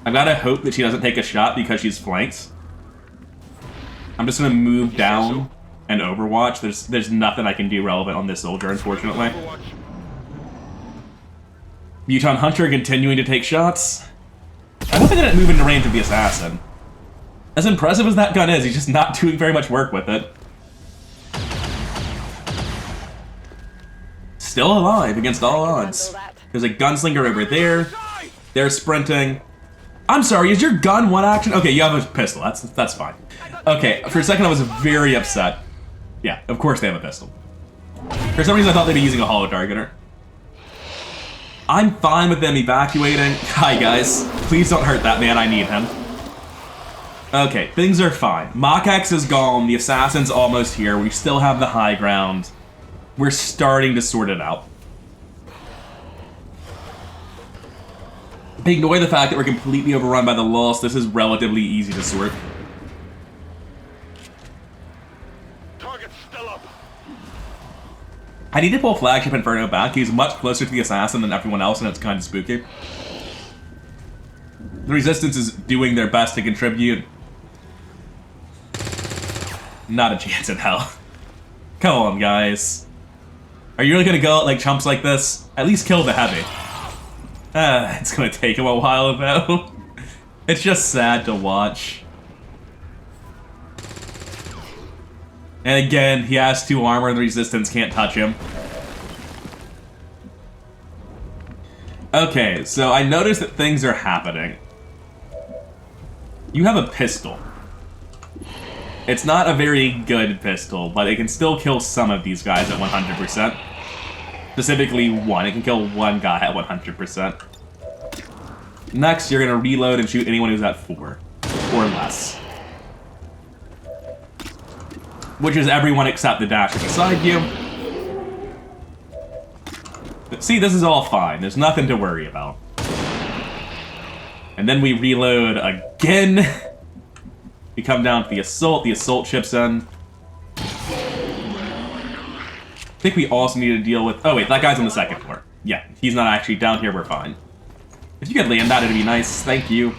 Speaker 1: I gotta hope that she doesn't take a shot because she's flanked. I'm just gonna move down and overwatch. There's nothing I can do relevant on this soldier, unfortunately. Muton Hunter continuing to take shots. I hope I didn't move into range of the assassin. As impressive as that gun is, he's just not doing very much work with it. Still alive against all odds. There's a gunslinger over there. They're sprinting. I'm sorry, is your gun one action? Okay, you have a pistol. That's fine. Okay, for a second I was very upset. Yeah, of course they have a pistol. For some reason I thought they'd be using a holo targeter. I'm fine with them evacuating. Hi guys, please don't hurt that man, I need him. Okay, things are fine. Mach X is gone, the assassin's almost here, we still have the high ground. We're starting to sort it out. Ignore the fact that we're completely overrun by the loss, this is relatively easy to sort.
Speaker 3: Target's still up.
Speaker 1: I need to pull Flagship Inferno back. He's much closer to the assassin than everyone else, and it's kind of spooky. The Resistance is doing their best to contribute. Not a chance in hell. Come on, guys. Are you really gonna go out like chumps like this? At least kill the heavy. It's gonna take him a while, though. It's just sad to watch. And again, he has 2 armor and the resistance can't touch him. Okay, so I noticed that things are happening. You have a pistol. It's not a very good pistol, but it can still kill some of these guys at 100%. Specifically one. It can kill one guy at 100%. Next, you're gonna reload and shoot anyone who's at 4 or less. Which is everyone except the dasher beside you. But see, this is all fine. There's nothing to worry about. And then we reload again. We come down to the assault chips in. I think we also need to deal with... Oh wait, that guy's on the 2nd floor. Yeah, he's not actually down here, we're fine. If you could land that, it'd be nice. Thank you.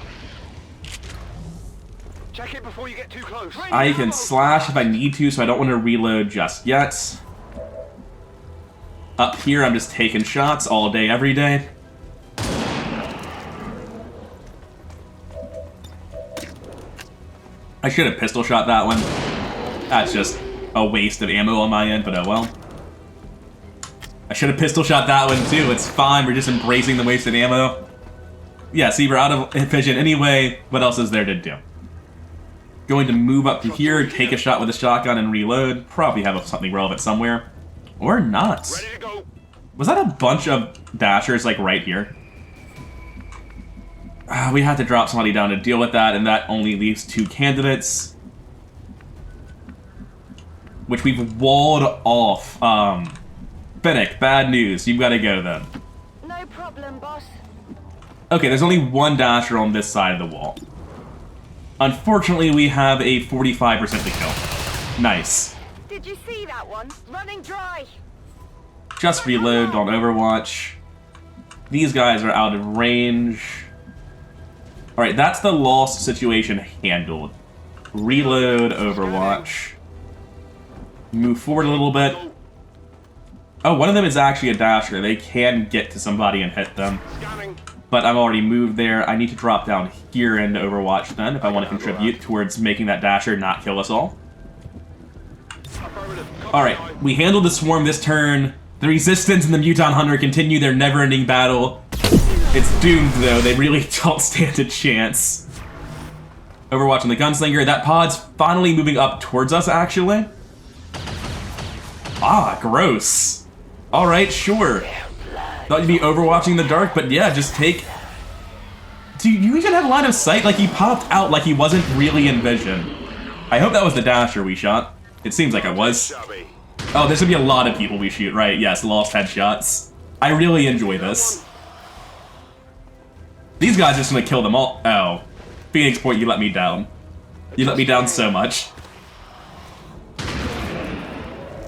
Speaker 3: Check it before you get too close.
Speaker 1: I can slash if I need to, so I don't want to reload just yet. Up here, I'm just taking shots all day, every day. I should have pistol shot that one. That's just a waste of ammo on my end, but oh well. I should have pistol shot that one too. It's fine, we're just embracing the wasted ammo. Yeah, see, we're out of vision anyway. What else is there to do? Going to move up to here, take a shot with a shotgun and reload. Probably have something relevant somewhere. Or not.
Speaker 3: Ready to go.
Speaker 1: Was that a bunch of dashers, like, right here? We had to drop somebody down to deal with that, and that only leaves 2 candidates. Which we've walled off. Finnick, bad news. You've got to go, then.
Speaker 2: No problem, boss.
Speaker 1: Okay, there's only 1 dasher on this side of the wall. Unfortunately, we have a 45% to kill. Nice.
Speaker 2: Did you see that one? Running dry.
Speaker 1: Just reload on Overwatch. These guys are out of range. Alright, that's the lost situation handled. Reload Overwatch. Move forward a little bit. Oh, one of them is actually a dasher. They can get to somebody and hit them. But I'm already moved there. I need to drop down here into Overwatch then if I want to contribute towards making that dasher not kill us all. Alright, we handled the swarm this turn. The Resistance and the Muton Hunter continue their never-ending battle. It's doomed, though. They really don't stand a chance. Overwatch on the Gunslinger. That pod's finally moving up towards us, actually. Ah, gross. Alright, sure. Thought you'd be overwatching in the dark, but yeah, just take... Do you even have line of sight? Like, he popped out like he wasn't really in vision. I hope that was the dasher we shot. It seems like it was. Oh, there's gonna be a lot of people we shoot, right? Yes, lost headshots. I really enjoy this. These guys are just gonna kill them all. Oh. Phoenix Point, you let me down. You let me down so much.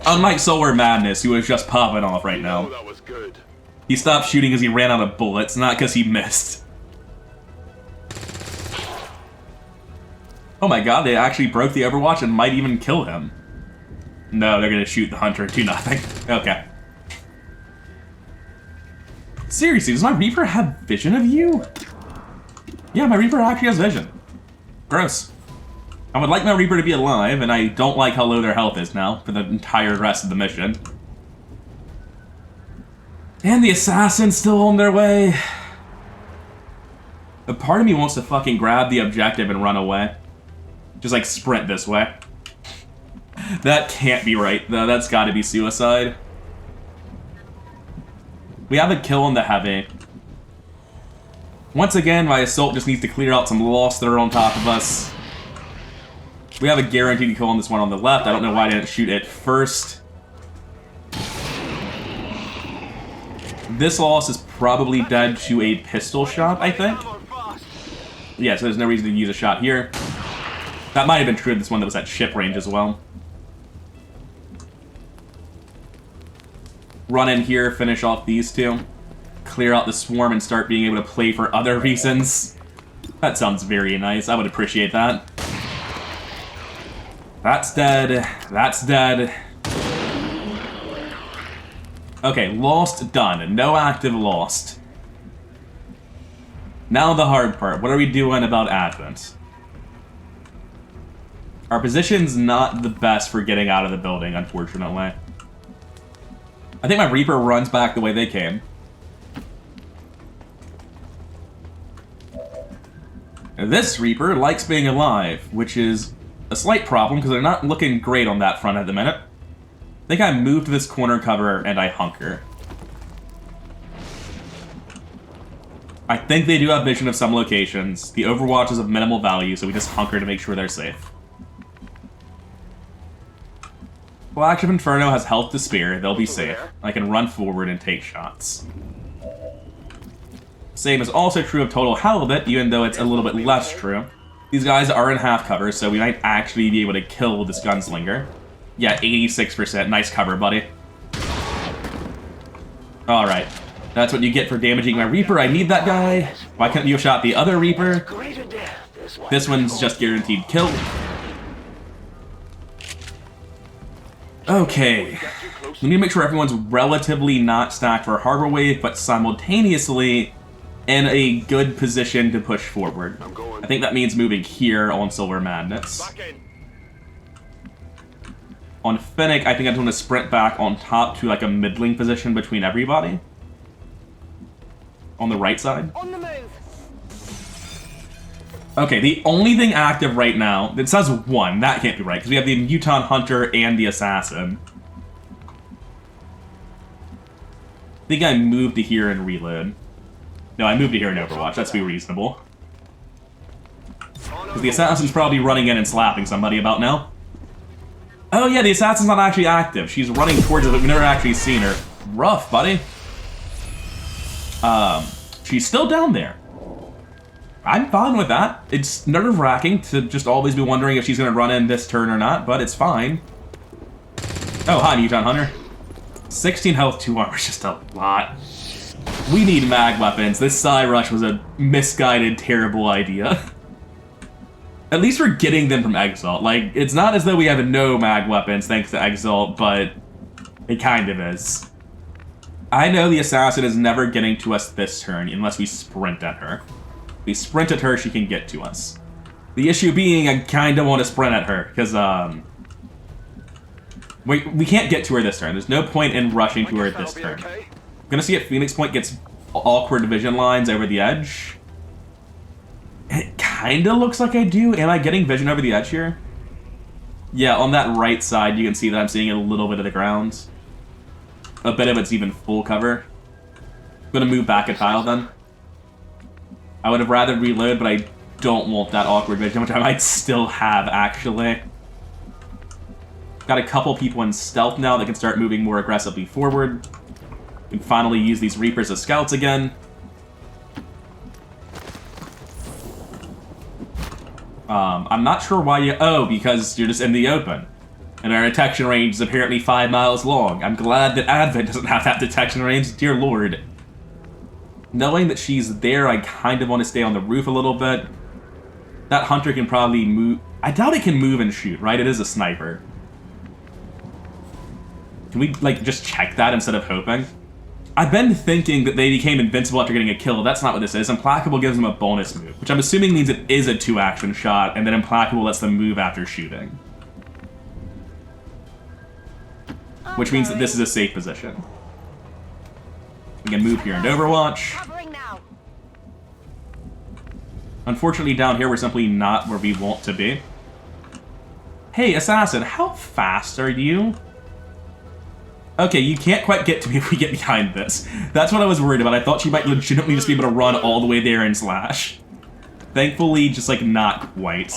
Speaker 1: Unlike Solar Madness, who is just popping off right now.
Speaker 3: That was good.
Speaker 1: He stopped shooting because he ran out of bullets, not because he missed. Oh my god, they actually broke the Overwatch and might even kill him. No, they're gonna shoot the Hunter and do nothing. Okay. Seriously, does my Reaper have vision of you? Yeah, my Reaper actually has vision. Gross. I would like my Reaper to be alive, and I don't like how low their health is now for the entire rest of the mission. And the Assassin's still on their way. A part of me wants to fucking grab the objective and run away. Just like sprint this way. That can't be right, though. That's gotta be suicide. We have a kill on the heavy. Once again, my assault just needs to clear out some loss that are on top of us. We have a guaranteed kill on this one on the left. I don't know why I didn't shoot it first. This loss is probably dead to a pistol shot, I think. Yeah, so there's no reason to use a shot here. That might have been true of this one that was at ship range as well. Run in here, finish off these two. Clear out the swarm and start being able to play for other reasons. That sounds very nice. I would appreciate that. That's dead. That's dead. Okay, lost, done. No active lost. Now the hard part. What are we doing about Advent? Our position's not the best for getting out of the building, unfortunately. I think my Reaper runs back the way they came. This Reaper likes being alive, which is a slight problem because they're not looking great on that front at the minute. I think I move to this corner cover and I hunker. I think they do have vision of some locations. The Overwatch is of minimal value, so we just hunker to make sure they're safe. Flagship Inferno has health to spare. They'll be safe. I can run forward and take shots. Same is also true of Total Halibut, even though it's a little bit less true. These guys are in half cover, so we might actually be able to kill this Gunslinger. Yeah, 86%. Nice cover, buddy. Alright. That's what you get for damaging my Reaper. I need that guy. Why couldn't you have shot the other Reaper? This one's just guaranteed kill. Okay. We need to make sure everyone's relatively not stacked for a Harbor Wave, but simultaneously in a good position to push forward. I think that means moving here on Silver Madness. On Fennec, I think I'm going to sprint back on top to like a middling position between everybody. On the right side.
Speaker 2: On the move.
Speaker 1: Okay, the only thing active right now, it says 1, that can't be right, because we have the Muton Hunter and the Assassin. I think I moved to here and reload. No, I moved to here in Overwatch, let's be reasonable. Because the Assassin's probably running in and slapping somebody about now. Oh yeah, the Assassin's not actually active. She's running towards us, but we've never actually seen her. Rough, buddy. She's still down there. I'm fine with that. It's nerve-wracking to just always be wondering if she's going to run in this turn or not, but it's fine. Oh, hi, Muton Hunter. 16 health, 2 armor is just a lot. We need mag weapons. This Psy Rush was a misguided, terrible idea. At least we're getting them from Exalt. Like, it's not as though we have no mag weapons thanks to Exalt, but it kind of is. I know the Assassin is never getting to us this turn unless we sprint at her. If we sprint at her, she can get to us. The issue being, I kind of want to sprint at her, because, we can't get to her this turn. There's no point in rushing to her this turn. I'm gonna see if Phoenix Point gets awkward division lines over the edge. It kinda looks like I do. Am I getting vision over the edge here? Yeah, on that right side, you can see that I'm seeing a little bit of the ground. A bit of it's even full cover. I'm gonna move back a tile then. I would have rather reload, but I don't want that awkward vision, which I might still have, actually. Got a couple people in stealth now that can start moving more aggressively forward. We can finally use these Reapers as scouts again. I'm not sure why you... Oh, because you're just in the open. And our detection range is apparently 5 miles long. I'm glad that Advent doesn't have that detection range, dear lord. Knowing that she's there, I kind of want to stay on the roof a little bit. That Hunter can probably move... I doubt it can move and shoot, right? It is a sniper. Can we, like, just check that instead of hoping? I've been thinking that they became invincible after getting a kill. That's not what this is. Implacable gives them a bonus move, which I'm assuming means it is a 2-action shot, and then Implacable lets them move after shooting. Which means that this is a safe position. We can move here in Overwatch. Unfortunately, down here, we're simply not where we want to be. Hey, Assassin, how fast are you? Okay, you can't quite get to me if we get behind this. That's what I was worried about. I thought she might legitimately just be able to run all the way there and slash. Thankfully, just, like, not quite.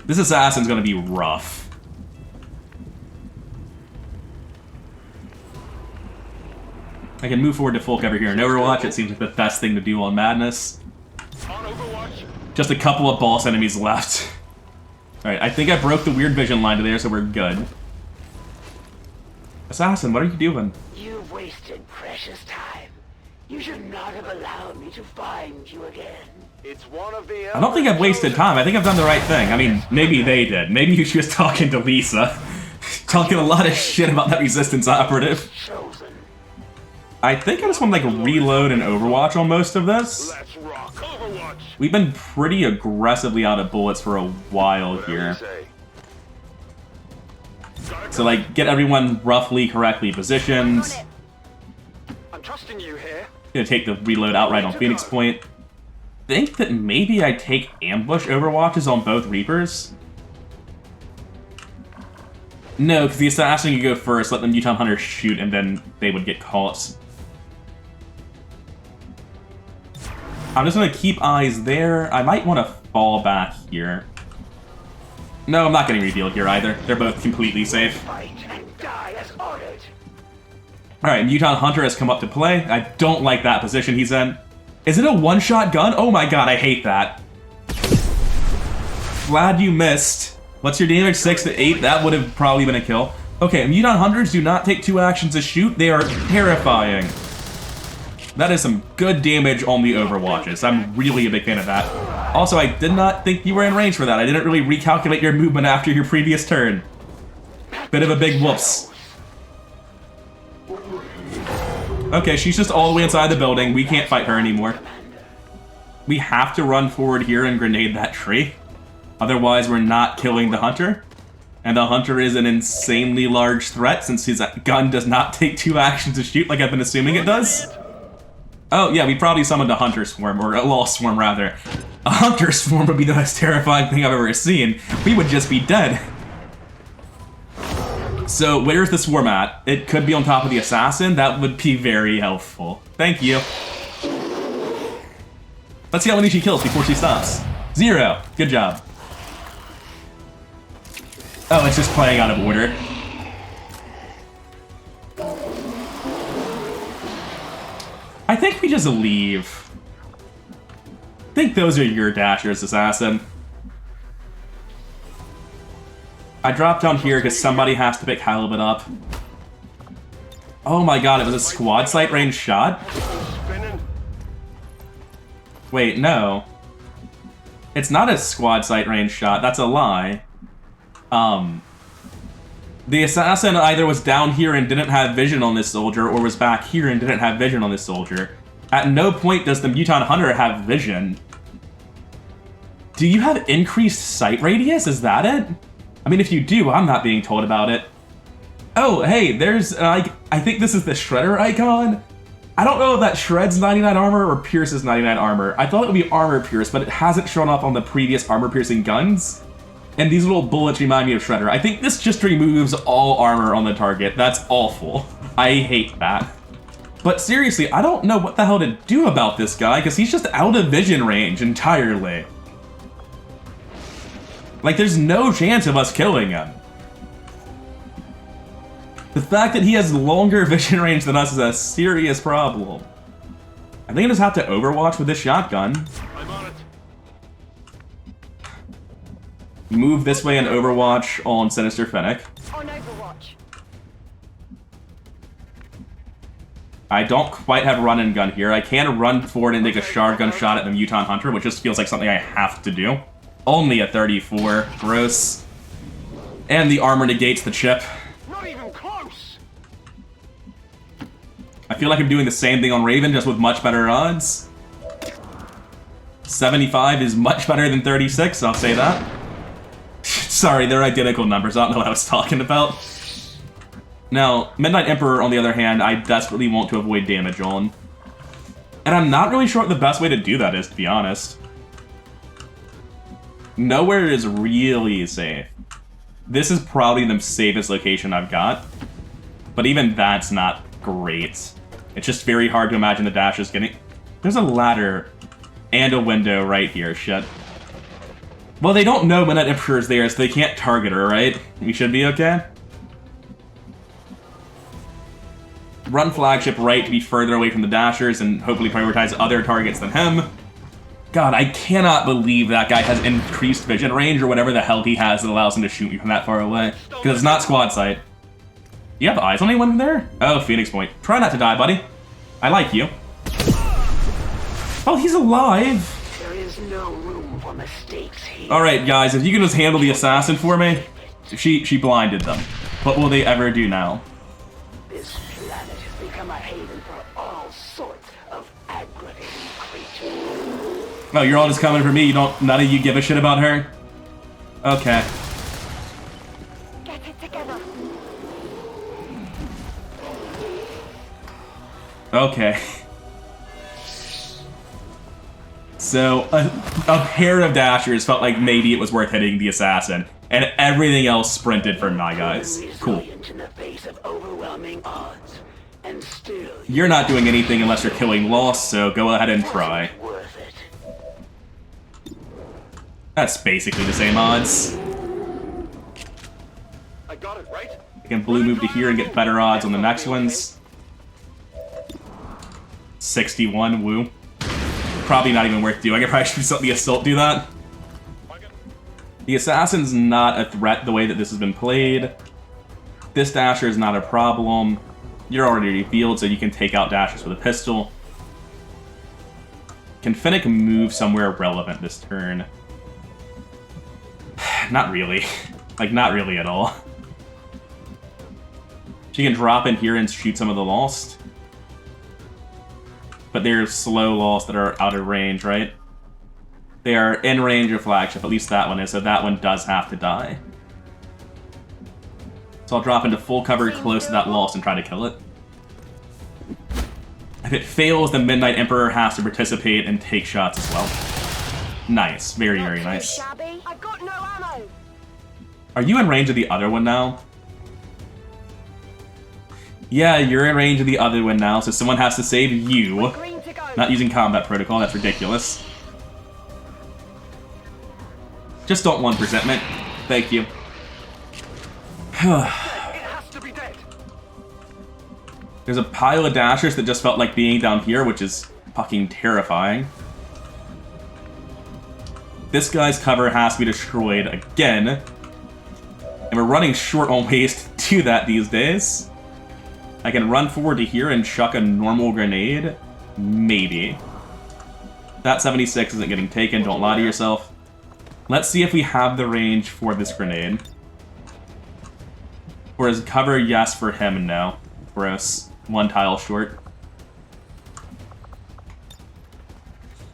Speaker 1: This Assassin's gonna be rough. I can move forward to full cover here in Overwatch. It seems like the best thing to do on Madness. Just a couple of boss enemies left. Alright, I think I broke the weird vision line to there, so we're good. Assassin, what are you doing?
Speaker 4: You've wasted precious time. You should not have allowed me to find you again.
Speaker 3: It's one of the
Speaker 1: I don't think I've wasted time. I think I've done the right thing. I mean, maybe they did. Maybe she was talking to Lisa. Talking a lot of shit about that Resistance operative.
Speaker 4: Chosen.
Speaker 1: I think I just want to like reload and Overwatch on most of this.
Speaker 3: Let's rock. Overwatch.
Speaker 1: We've been pretty aggressively out of bullets for a while here. So like, get everyone roughly correctly positioned.
Speaker 3: I'm trusting you here.
Speaker 1: Gonna take the reload outright on Phoenix Point. Think that maybe I take ambush Overwatches on both Reapers? No, because the Assassin could go first, let the Muton Hunter shoot, and then they would get caught. I'm just gonna keep eyes there. I might want to fall back here. No, I'm not getting revealed here either. They're both completely safe.
Speaker 4: Fight and die as ordered.
Speaker 1: Alright, Muton Hunter has come up to play. I don't like that position he's in. Is it a one-shot gun? Oh my god, I hate that. Glad you missed. What's your damage? 6 to 8? That would have probably been a kill. Okay, Muton Hunters do not take 2 actions to shoot. They are terrifying. That is some good damage on the Overwatches. I'm really a big fan of that. Also, I did not think you were in range for that. I didn't really recalculate your movement after your previous turn. Bit of a big whoops. Okay, she's just all the way inside the building. We can't fight her anymore. We have to run forward here and grenade that tree. Otherwise, we're not killing the Hunter. And the Hunter is an insanely large threat since his gun does not take 2 actions to shoot like I've been assuming it does. Oh, yeah, we probably summoned a Hunter Swarm, or a Lost Swarm, rather. A Hunter Swarm would be the most terrifying thing I've ever seen. We would just be dead. So, where's the Swarm at? It could be on top of the Assassin. That would be very helpful. Thank you. Let's see how many she kills before she stops. 0. Good job. Oh, it's just playing out of order. I think we just leave. I think those are your dashers, Assassin. I dropped down here because somebody has to pick Halibut up. Oh my god, it was a squad sight range shot? Wait, no. It's not a squad sight range shot, that's a lie. The Assassin either was down here and didn't have vision on this soldier, or was back here and didn't have vision on this soldier. At no point does the Muton Hunter have vision. Do you have increased sight radius? Is that it? I mean, if you do, I'm not being told about it. Oh, hey, there's, I think this is the Shredder icon. I don't know if that shreds 99 armor or pierces 99 armor. I thought it would be armor pierce, but it hasn't shown up on the previous armor piercing guns. And these little bullets remind me of Shredder. I think this just removes all armor on the target. That's awful. I hate that. But seriously, I don't know what the hell to do about this guy, because he's just out of vision range entirely. Like, there's no chance of us killing him. The fact that he has longer vision range than us is a serious problem. I think I just have to Overwatch with this shotgun.
Speaker 3: I'm on it.
Speaker 1: Move this way and Overwatch on Sinister Fennec.
Speaker 2: On Overwatch.
Speaker 1: I don't quite have run and gun here. I can run forward and take a shotgun shot at the Muton Hunter, which just feels like something I have to do. Only a 34. Gross. And the armor negates the chip.
Speaker 3: Not even close.
Speaker 1: I feel like I'm doing the same thing on Raven, just with much better odds. 75 is much better than 36, I'll say that. Sorry, they're identical numbers. I don't know what I was talking about. Now, Midnight Emperor, on the other hand, I desperately want to avoid damage on. And I'm not really sure what the best way to do that is, to be honest. Nowhere is really safe. This is probably the safest location I've got. But even that's not great. It's just very hard to imagine the dash is getting... There's a ladder and a window right here, shit. Well, they don't know Midnight Emperor is there, so they can't target her, right? We should be okay? Run flagship right to be further away from the dashers and hopefully prioritize other targets than him. God, I cannot believe that guy has increased vision range or whatever the hell he has that allows him to shoot me from that far away. Because it's not squad sight. You have eyes on anyone there? Oh, Phoenix Point. Try not to die, buddy. I like you. Oh, he's alive!
Speaker 4: There is no room for mistakes here.
Speaker 1: Alright, guys, if you can just handle the assassin for me. She blinded them. What will they ever do now?
Speaker 4: This planet has become a haven for all sorts of aggravating creatures.
Speaker 1: Oh, you're all just coming for me. None of you give a shit about her? Okay.
Speaker 2: Get it together.
Speaker 1: Okay. So, a pair of dashers felt like maybe it was worth hitting the assassin, and everything else sprinted for my guys. Cool.
Speaker 4: In the face of overwhelming odds, and still
Speaker 1: You're not doing anything unless you're killing Lost, so go ahead and try.
Speaker 4: worth it.
Speaker 1: That's basically the same odds.
Speaker 3: I got it, right?
Speaker 1: I can blue move to here and get better odds on the next ones. 61, woo. Probably not even worth doing. I probably should let the assault do that. The assassin's not a threat the way that this has been played. This dasher is not a problem. You're already revealed, so you can take out dashers with a pistol. Can Finnick move somewhere relevant this turn? Not really. Like, not really at all. She can drop in here and shoot some of the Lost. But they're slow Lost that are out of range, right? They are in range of flagship, at least that one is, so that one does have to die. So I'll drop into full cover close to that Lost and try to kill it. If it fails, the Midnight Emperor has to participate and take shots as well. Nice. Very, very nice.
Speaker 2: Shabby. I've got no ammo.
Speaker 1: Are you in range of the other one now? Yeah, you're in range of the other one now, so someone has to save you.
Speaker 2: Green to go.
Speaker 1: Not using combat protocol, that's ridiculous. Just don't 1%, thank you.
Speaker 3: It has to be dead.
Speaker 1: There's a pile of dashers that just felt like being down here, which is fucking terrifying. This guy's cover has to be destroyed again. And we're running short on ways to do that these days. I can run forward to here and chuck a normal grenade. Maybe. That 76 isn't getting taken, don't lie to yourself. Let's see if we have the range for this grenade. For his cover, yes. For him, no. Gross. One tile short.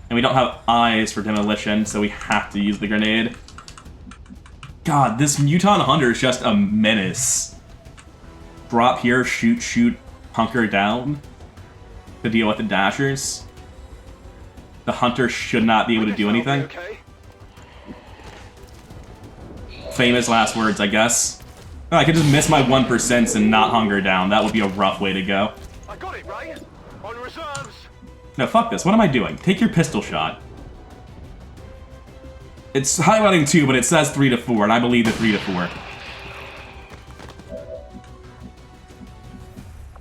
Speaker 1: And we don't have eyes for demolition, so we have to use the grenade. God, this Muton Hunter is just a menace. Drop here, shoot, hunker down to deal with the dashers. The hunter should not be able to do anything.
Speaker 3: Okay.
Speaker 1: Famous last words, I guess. Oh, I could just miss my 1% and not hunger down. That would be a rough way to go.
Speaker 3: I got it, right? On reserves.
Speaker 1: No, fuck this. What am I doing? Take your pistol shot. It's highlighting 2, but it says 3 to 4, and I believe the 3 to 4.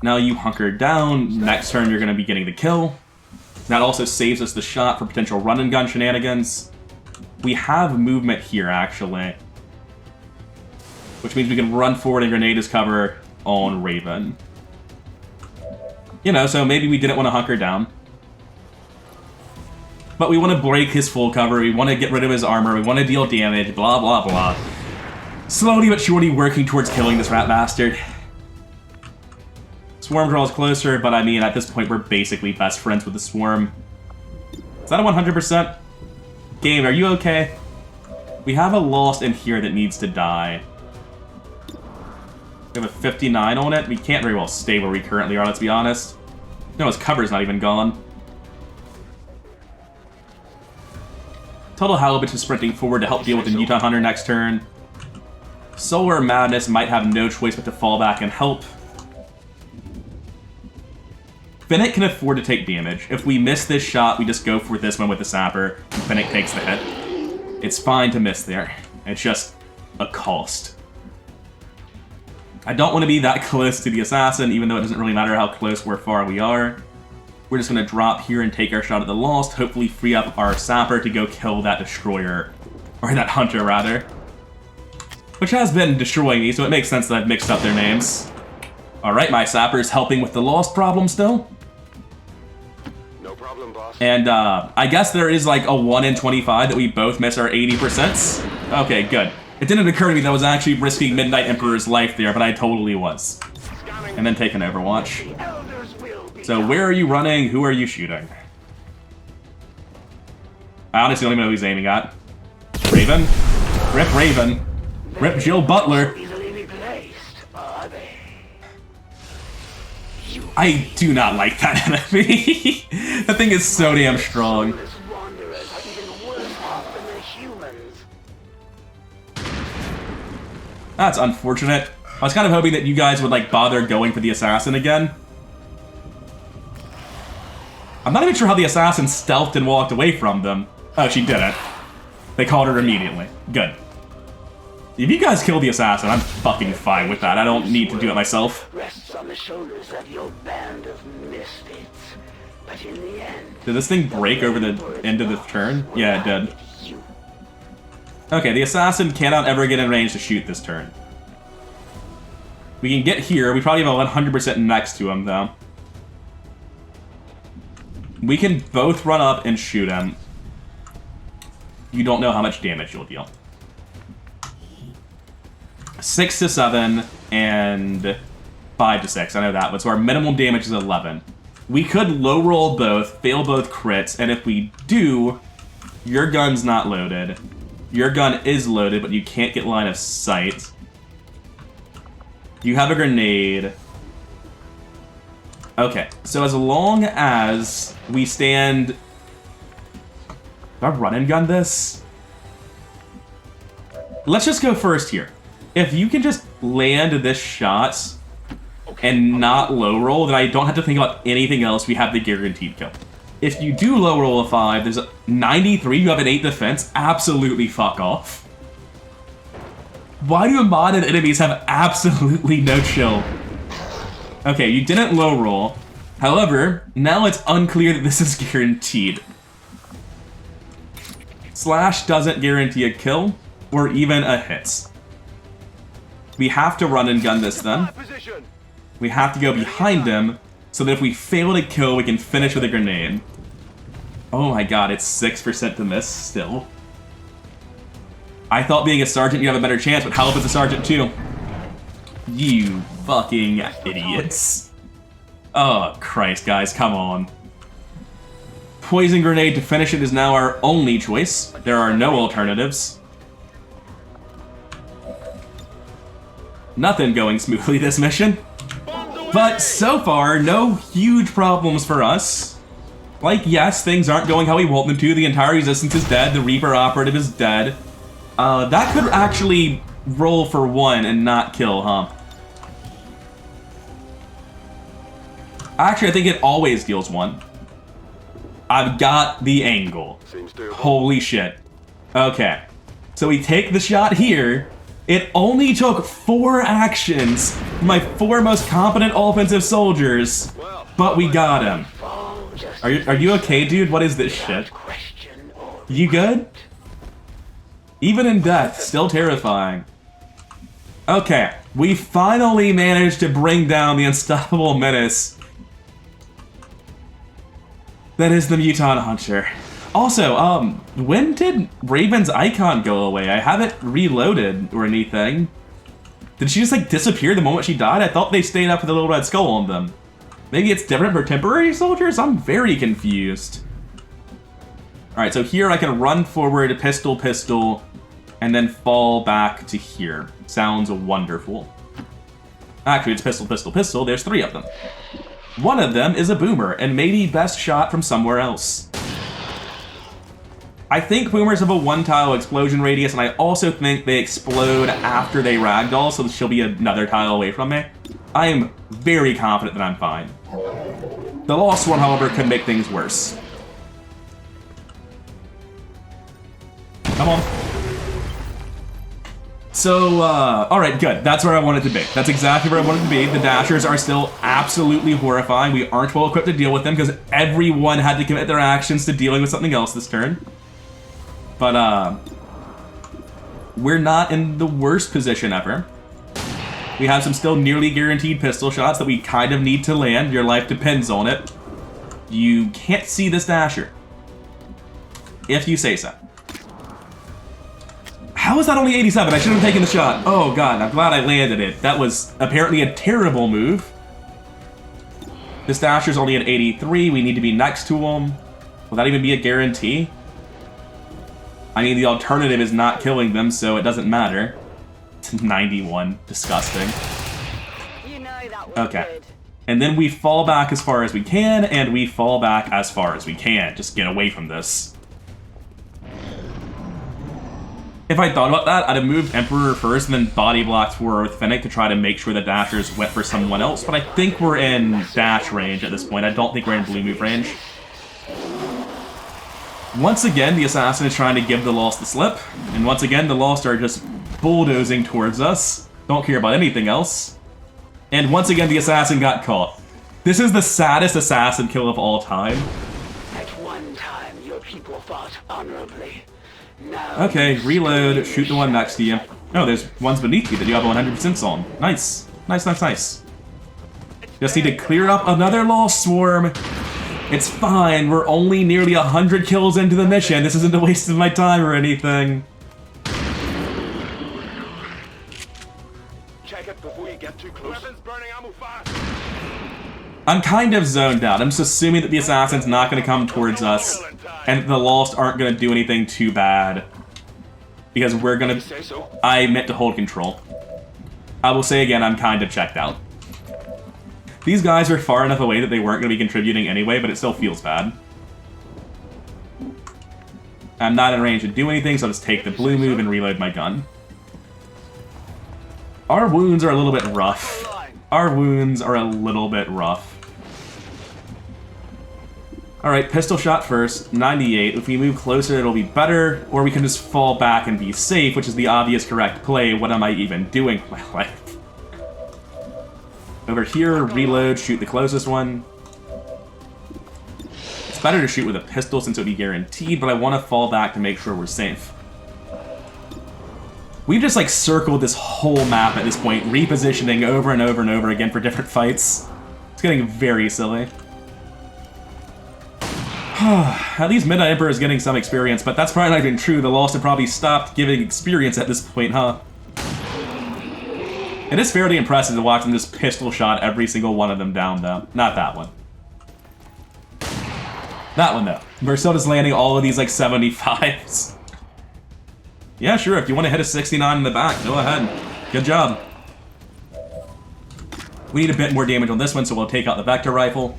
Speaker 1: Now you hunker down. Next turn, you're going to be getting the kill. That also saves us the shot for potential run-and-gun shenanigans. We have movement here, actually. Which means we can run forward and grenade his cover on Raven. You know, so maybe we didn't want to hunker down. But we want to break his full cover, we want to get rid of his armor, we want to deal damage, blah, blah, blah. Slowly but surely working towards killing this rat bastard. Swarm draws closer, but I mean, at this point, we're basically best friends with the Swarm. Is that a 100%? Game, are you okay? We have a Lost in here that needs to die. We have a 59 on it. We can't very well stay where we currently are, let's be honest. No, his cover's not even gone. Total Halibut is sprinting forward to help deal with the Muton Hunter next turn. Solar Madness might have no choice but to fall back and help. Finnick can afford to take damage. If we miss this shot, we just go for this one with the Sapper, and Finnick takes the hit. It's fine to miss there. It's just a cost. I don't want to be that close to the Assassin, even though it doesn't really matter how close or far we are. We're just going to drop here and take our shot at the Lost, hopefully free up our Sapper to go kill that Destroyer. Or that Hunter, rather. Which has been destroying me, so it makes sense that I've mixed up their names. Alright, my Sapper's helping with the Lost problem still.
Speaker 3: No problem, boss.
Speaker 1: And I guess there is like a 1 in 25 that we both miss our 80%. Okay, good. It didn't occur to me that I was actually risking Midnight Emperor's life there, but I totally was. And then take an Overwatch. So where are you running? Who are you shooting? I honestly don't even know who he's aiming at. Raven? Rip Raven. Rip Jill Butler. I do not like that enemy. That thing is so damn strong. That's unfortunate. I was kind of hoping that you guys would, like, bother going for the assassin again. I'm not even sure how the assassin stealthed and walked away from them. Oh, she didn't. They called her immediately. Good. If you guys kill the assassin, I'm fucking fine with that. I don't need to do it myself.
Speaker 4: Rests on the shoulders of your band of misfits. But in the end,
Speaker 1: did this thing break over the end of the turn? Yeah, it did. Okay, the assassin cannot ever get in range to shoot this turn. We can get here. We probably have a 100% next to him, though. We can both run up and shoot him. You don't know how much damage you'll deal. 6 to 7 and 5 to 6. I know that, but so our minimum damage is 11. We could low roll both, fail both crits, and if we do, your gun's not loaded. Your gun is loaded, but you can't get line of sight. You have a grenade. Okay, so as long as we stand... Do I run and gun this? Let's just go first here. If you can just land this shot and not low roll, then I don't have to think about anything else. We have the guaranteed kill. If you do low roll a 5, there's a 93, you have an 8 defense, absolutely fuck off. Why do modded enemies have absolutely no chill? Okay, you didn't low roll. However, now it's unclear that this is guaranteed. Slash doesn't guarantee a kill, or even a hit. We have to run and gun this then. We have to go behind him, so that if we fail to kill, we can finish with a grenade. Oh my god, it's 6% to miss still. I thought being a sergeant you'd have a better chance, but how if it's a sergeant too? You fucking idiots. Oh, Christ, guys, come on. Poison grenade to finish it is now our only choice. There are no alternatives. Nothing going smoothly this mission. But so far, no huge problems for us. Like, yes, things aren't going how we want them to. The entire resistance is dead. The Reaper operative is dead. That could actually roll for 1 and not kill, huh? Actually, I think it always deals 1. I've got the angle. Holy shit. Okay. So we take the shot here. It only took 4 actions from my 4 most competent offensive soldiers, but we got him. Are you okay, dude? What is this shit? You good? Even in death, still terrifying. Okay, we finally managed to bring down the unstoppable menace that is the Muton Hunter. Also, when did Raven's icon go away? I haven't reloaded or anything. Did she just, like, disappear the moment she died? I thought they stayed up with a little red skull on them. Maybe it's different for temporary soldiers? I'm very confused. Alright, so here I can run forward, pistol, pistol, and then fall back to here. Sounds wonderful. Actually, it's pistol, pistol, pistol. There's 3 of them. One of them is a boomer, and maybe best shot from somewhere else. I think boomers have a 1-tile explosion radius, and I also think they explode after they ragdoll, so she'll be another tile away from me. I am very confident that I'm fine. The Lost One, however, could make things worse. Come on. So, alright, good. That's where I wanted to be. That's exactly where I wanted to be. The Dashers are still absolutely horrifying. We aren't well equipped to deal with them because everyone had to commit their actions to dealing with something else this turn. But, we're not in the worst position ever. We have some still nearly guaranteed pistol shots that we kind of need to land. Your life depends on it. You can't see this Dasher. If you say so. How is that only 87? I should have taken the shot. Oh god, I'm glad I landed it. That was apparently a terrible move. This Dasher's only at 83. We need to be next to him. Will that even be a guarantee? I mean, the alternative is not killing them, so it doesn't matter. It's 91. Disgusting.
Speaker 2: You know that was
Speaker 1: Okay.
Speaker 2: good.
Speaker 1: And then we fall back as far as we can, and we fall back as far as we can. Just get away from this. If I thought about that, I'd have moved Emperor first and then body blocked for Fennec to try to make sure the Dashers went for someone else, but I think we're in dash range at this point. I don't think we're in blue move range. Once again, the Assassin is trying to give the Lost the slip, and once again, the Lost are just bulldozing towards us. Don't care about anything else. And once again, the Assassin got caught. This is the saddest Assassin kill of all time.
Speaker 4: At one time, your people fought honorably. Now
Speaker 1: Okay, reload, shoot the one next to you. Oh, there's ones beneath you that you have 100% on. Nice. Nice, nice, nice. Just need to clear up another Lost Swarm. It's fine, we're only nearly 100 kills into the mission. This isn't a waste of my time or anything.
Speaker 3: Check it before you get too close. Weapons burning ammo fast.
Speaker 1: I'm kind of zoned out. I'm just assuming that the Assassin's not going to come towards us, and the Lost aren't going to do anything too bad. Because we're going to...
Speaker 3: Say so.
Speaker 1: I meant to hold control. I will say again, I'm kind of checked out. These guys are far enough away that they weren't going to be contributing anyway, but it still feels bad. I'm not in range to do anything, so I'll just take the blue move and reload my gun. Our wounds are a little bit rough. Our wounds are a little bit rough. Alright, pistol shot first, 98. If we move closer, it'll be better, or we can just fall back and be safe, which is the obvious correct play. What am I even doing with my life? Over here, reload, shoot the closest one. It's better to shoot with a pistol since it would be guaranteed, but I want to fall back to make sure we're safe. We've just, like, circled this whole map at this point, repositioning over and over and over again for different fights. It's getting very silly. At least Midnight Emperor is getting some experience, but that's probably not even true. The Lost have probably stopped giving experience at this point, huh? It is fairly impressive to watch them just pistol shot every single one of them down, though. Not that one. That one, though. We're still just landing all of these, like, 75s. Yeah, sure, if you want to hit a 69 in the back, go ahead. Good job. We need a bit more damage on this one, so we'll take out the Vector Rifle.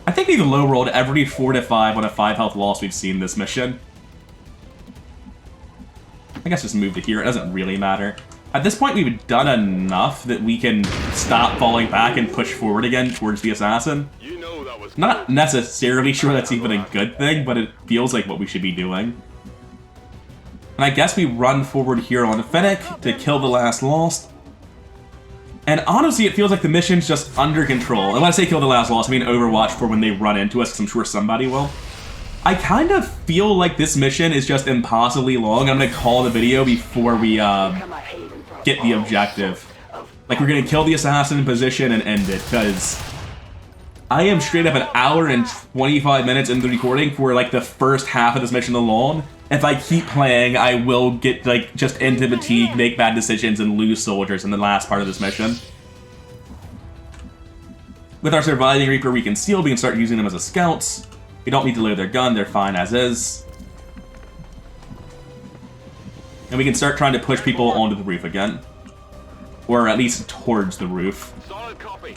Speaker 1: I think we've low-rolled every 4 to 5 on a 5 health loss we've seen this mission. I guess just move to here, it doesn't really matter. At this point, we've done enough that we can stop falling back and push forward again towards the Assassin.
Speaker 3: You know that was
Speaker 1: Not necessarily sure that's even a good thing, but it feels like what we should be doing. And I guess we run forward here on Fennec to kill the last Lost. And honestly, it feels like the mission's just under control. And when I say kill the last Lost, I mean Overwatch for when they run into us, because I'm sure somebody will. I kind of feel like this mission is just impossibly long. I'm going to call the video before we get the objective. Like, we're going to kill the Assassin in position and end it, because I am straight up an hour and 25 minutes into the recording for, like, the first half of this mission alone. If I keep playing, I will get, like, just into fatigue, make bad decisions, and lose soldiers in the last part of this mission. With our Surviving Reaper, we can steal, we can start using them as a scouts. We don't need to load their gun, they're fine as is. And we can start trying to push people onto the roof again. Or at least towards the roof.
Speaker 3: solid copy.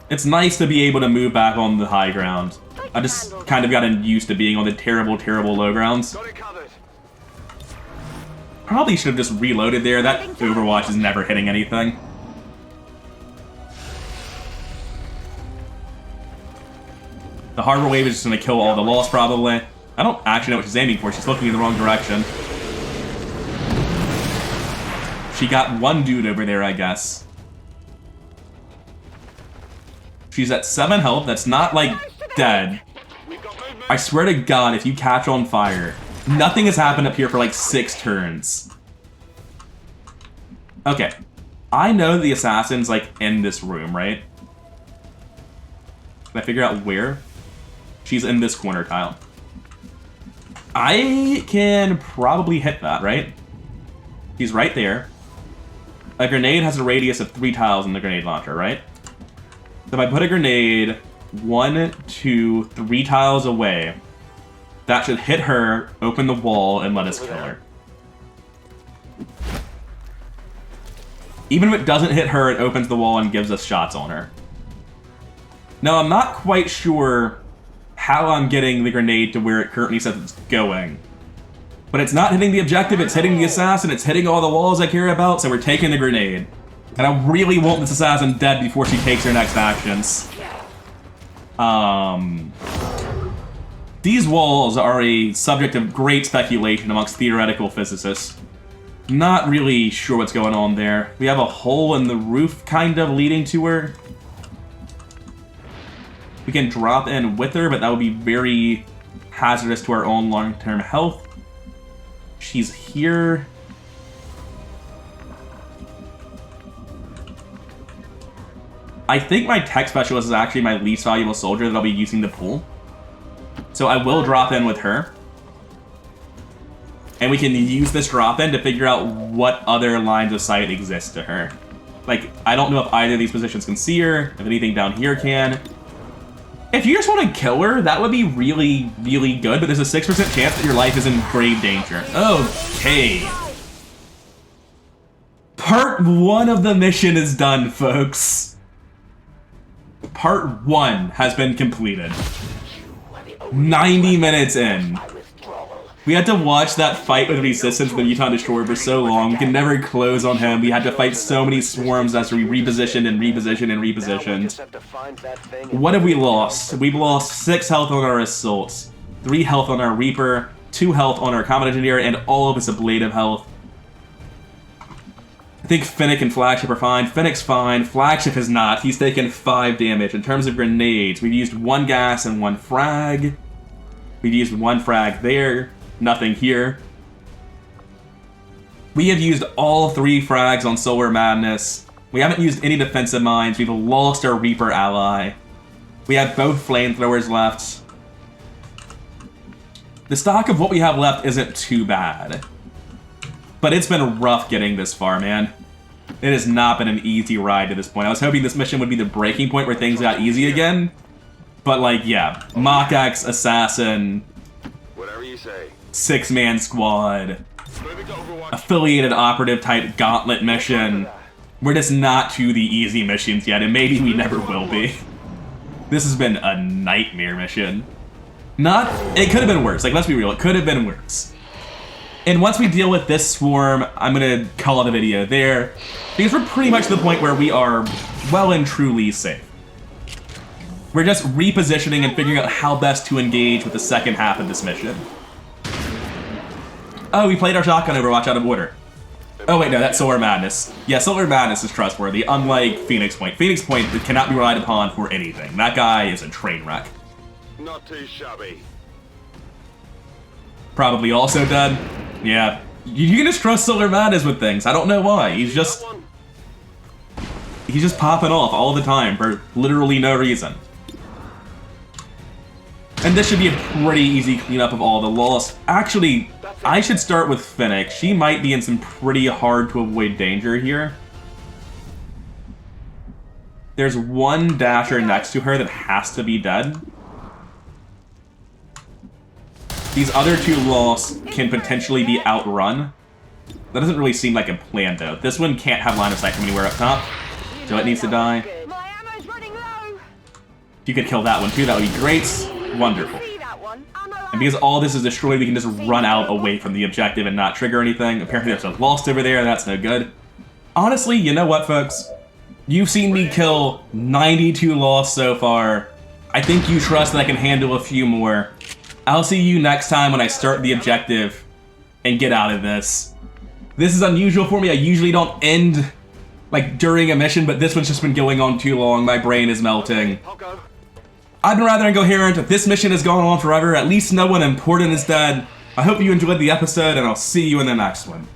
Speaker 1: It's nice to be able to move back on the high ground. I just kind of gotten used to being on the terrible, terrible low grounds.
Speaker 3: Got it covered.
Speaker 1: Probably should have just reloaded there. That Overwatch is never hitting anything. The Harbor Wave is just going to kill all the Lost, probably. I don't actually know what she's aiming for. She's looking in the wrong direction. She got one dude over there, I guess. She's at 7 health. That's not, like, dead. I swear to God, if you catch on fire, nothing has happened up here for, like, 6 turns. Okay. I know the Assassin's, like, in this room, right? Can I figure out where? She's in this corner tile. I can probably hit that, right? He's right there. A grenade has a radius of 3 tiles in the grenade launcher, right? So if I put a grenade 1, 2, 3 tiles away, that should hit her, open the wall, and let us kill her. Even if it doesn't hit her, it opens the wall and gives us shots on her. Now, I'm not quite sure how I'm getting the grenade to where it currently says it's going. But it's not hitting the objective, it's hitting the assassin, it's hitting all the walls I care about, so we're taking the grenade. And I really want this assassin dead before she takes her next actions. These walls are a subject of great speculation amongst theoretical physicists. Not really sure what's going on there. We have a hole in the roof, kind of, leading to her. We can drop in with her, but that would be very hazardous to our own long-term health. She's here. I think my tech specialist is actually my least valuable soldier that I'll be using to pull. So I will drop in with her. And we can use this drop-in to figure out what other lines of sight exist to her. Like, I don't know if either of these positions can see her, if anything down here can. If you just want to kill her, that would be really, really good, but there's a 6% chance that your life is in grave danger. Okay. Part 1 of the mission is done, folks. Part 1 has been completed. 90 minutes in. We had to watch that fight with Resistance with the Muton Destroyer for so long. We could never close on him. We had to fight so many swarms as we repositioned and repositioned and repositioned. What have we lost? We've lost 6 health on our Assaults, 3 health on our Reaper, 2 health on our Combat Engineer, and all of his ablative health. I think Fennec and Flagship are fine. Fennec's fine. Flagship is not. He's taken 5 damage. In terms of grenades, we've used 1 gas and 1 frag. We've used 1 frag there. Nothing here. We have used all 3 frags on Solar Madness. We haven't used any defensive mines. We've lost our Reaper ally. We have both flamethrowers left. The stock of what we have left isn't too bad. But it's been rough getting this far, man. It has not been an easy ride to this point. I was hoping this mission would be the breaking point where things got easy again. But, like, yeah. Mach X, Assassin...
Speaker 3: Whatever you say.
Speaker 1: 6-man squad, affiliated operative type gauntlet mission. We're just not to the easy missions yet, and maybe we never will be. This has been a nightmare mission. It could have been worse, like, let's be real, it could have been worse. And once we deal with this swarm, I'm gonna call it a video there, because we're pretty much to the point where we are well and truly safe. We're just repositioning and figuring out how best to engage with the second half of this mission. Oh, we played our shotgun Overwatch out of order. Oh wait, no, that's Solar Madness. Yeah, Solar Madness is trustworthy, unlike Phoenix Point. Phoenix Point cannot be relied upon for anything. That guy is a train wreck.
Speaker 3: Not too shabby.
Speaker 1: Probably also dead. Yeah, you can just trust Solar Madness with things. I don't know why. He's just popping off all the time for literally no reason. And this should be a pretty easy cleanup of all the loss. Actually, I should start with Fennec. She might be in some pretty hard to avoid danger here. There's 1 dasher next to her that has to be dead. These other 2 loss can potentially be outrun. That doesn't really seem like a plan, though. This one can't have line of sight from anywhere up top, so it needs to die. If you could kill that one, too, that would be great. Wonderful. And because all this is destroyed, we can just run out away from the objective and not trigger anything. Apparently there's a lost over there, that's no good. Honestly, you know what, folks? You've seen me kill 92 lost so far. I think you trust that I can handle a few more. I'll see you next time when I start the objective and get out of this. This is unusual for me. I usually don't end, like, during a mission, but this one's just been going on too long. My brain is melting. I've been rather incoherent. This mission has gone on forever. At least no one important is dead. I hope you enjoyed the episode, and I'll see you in the next one.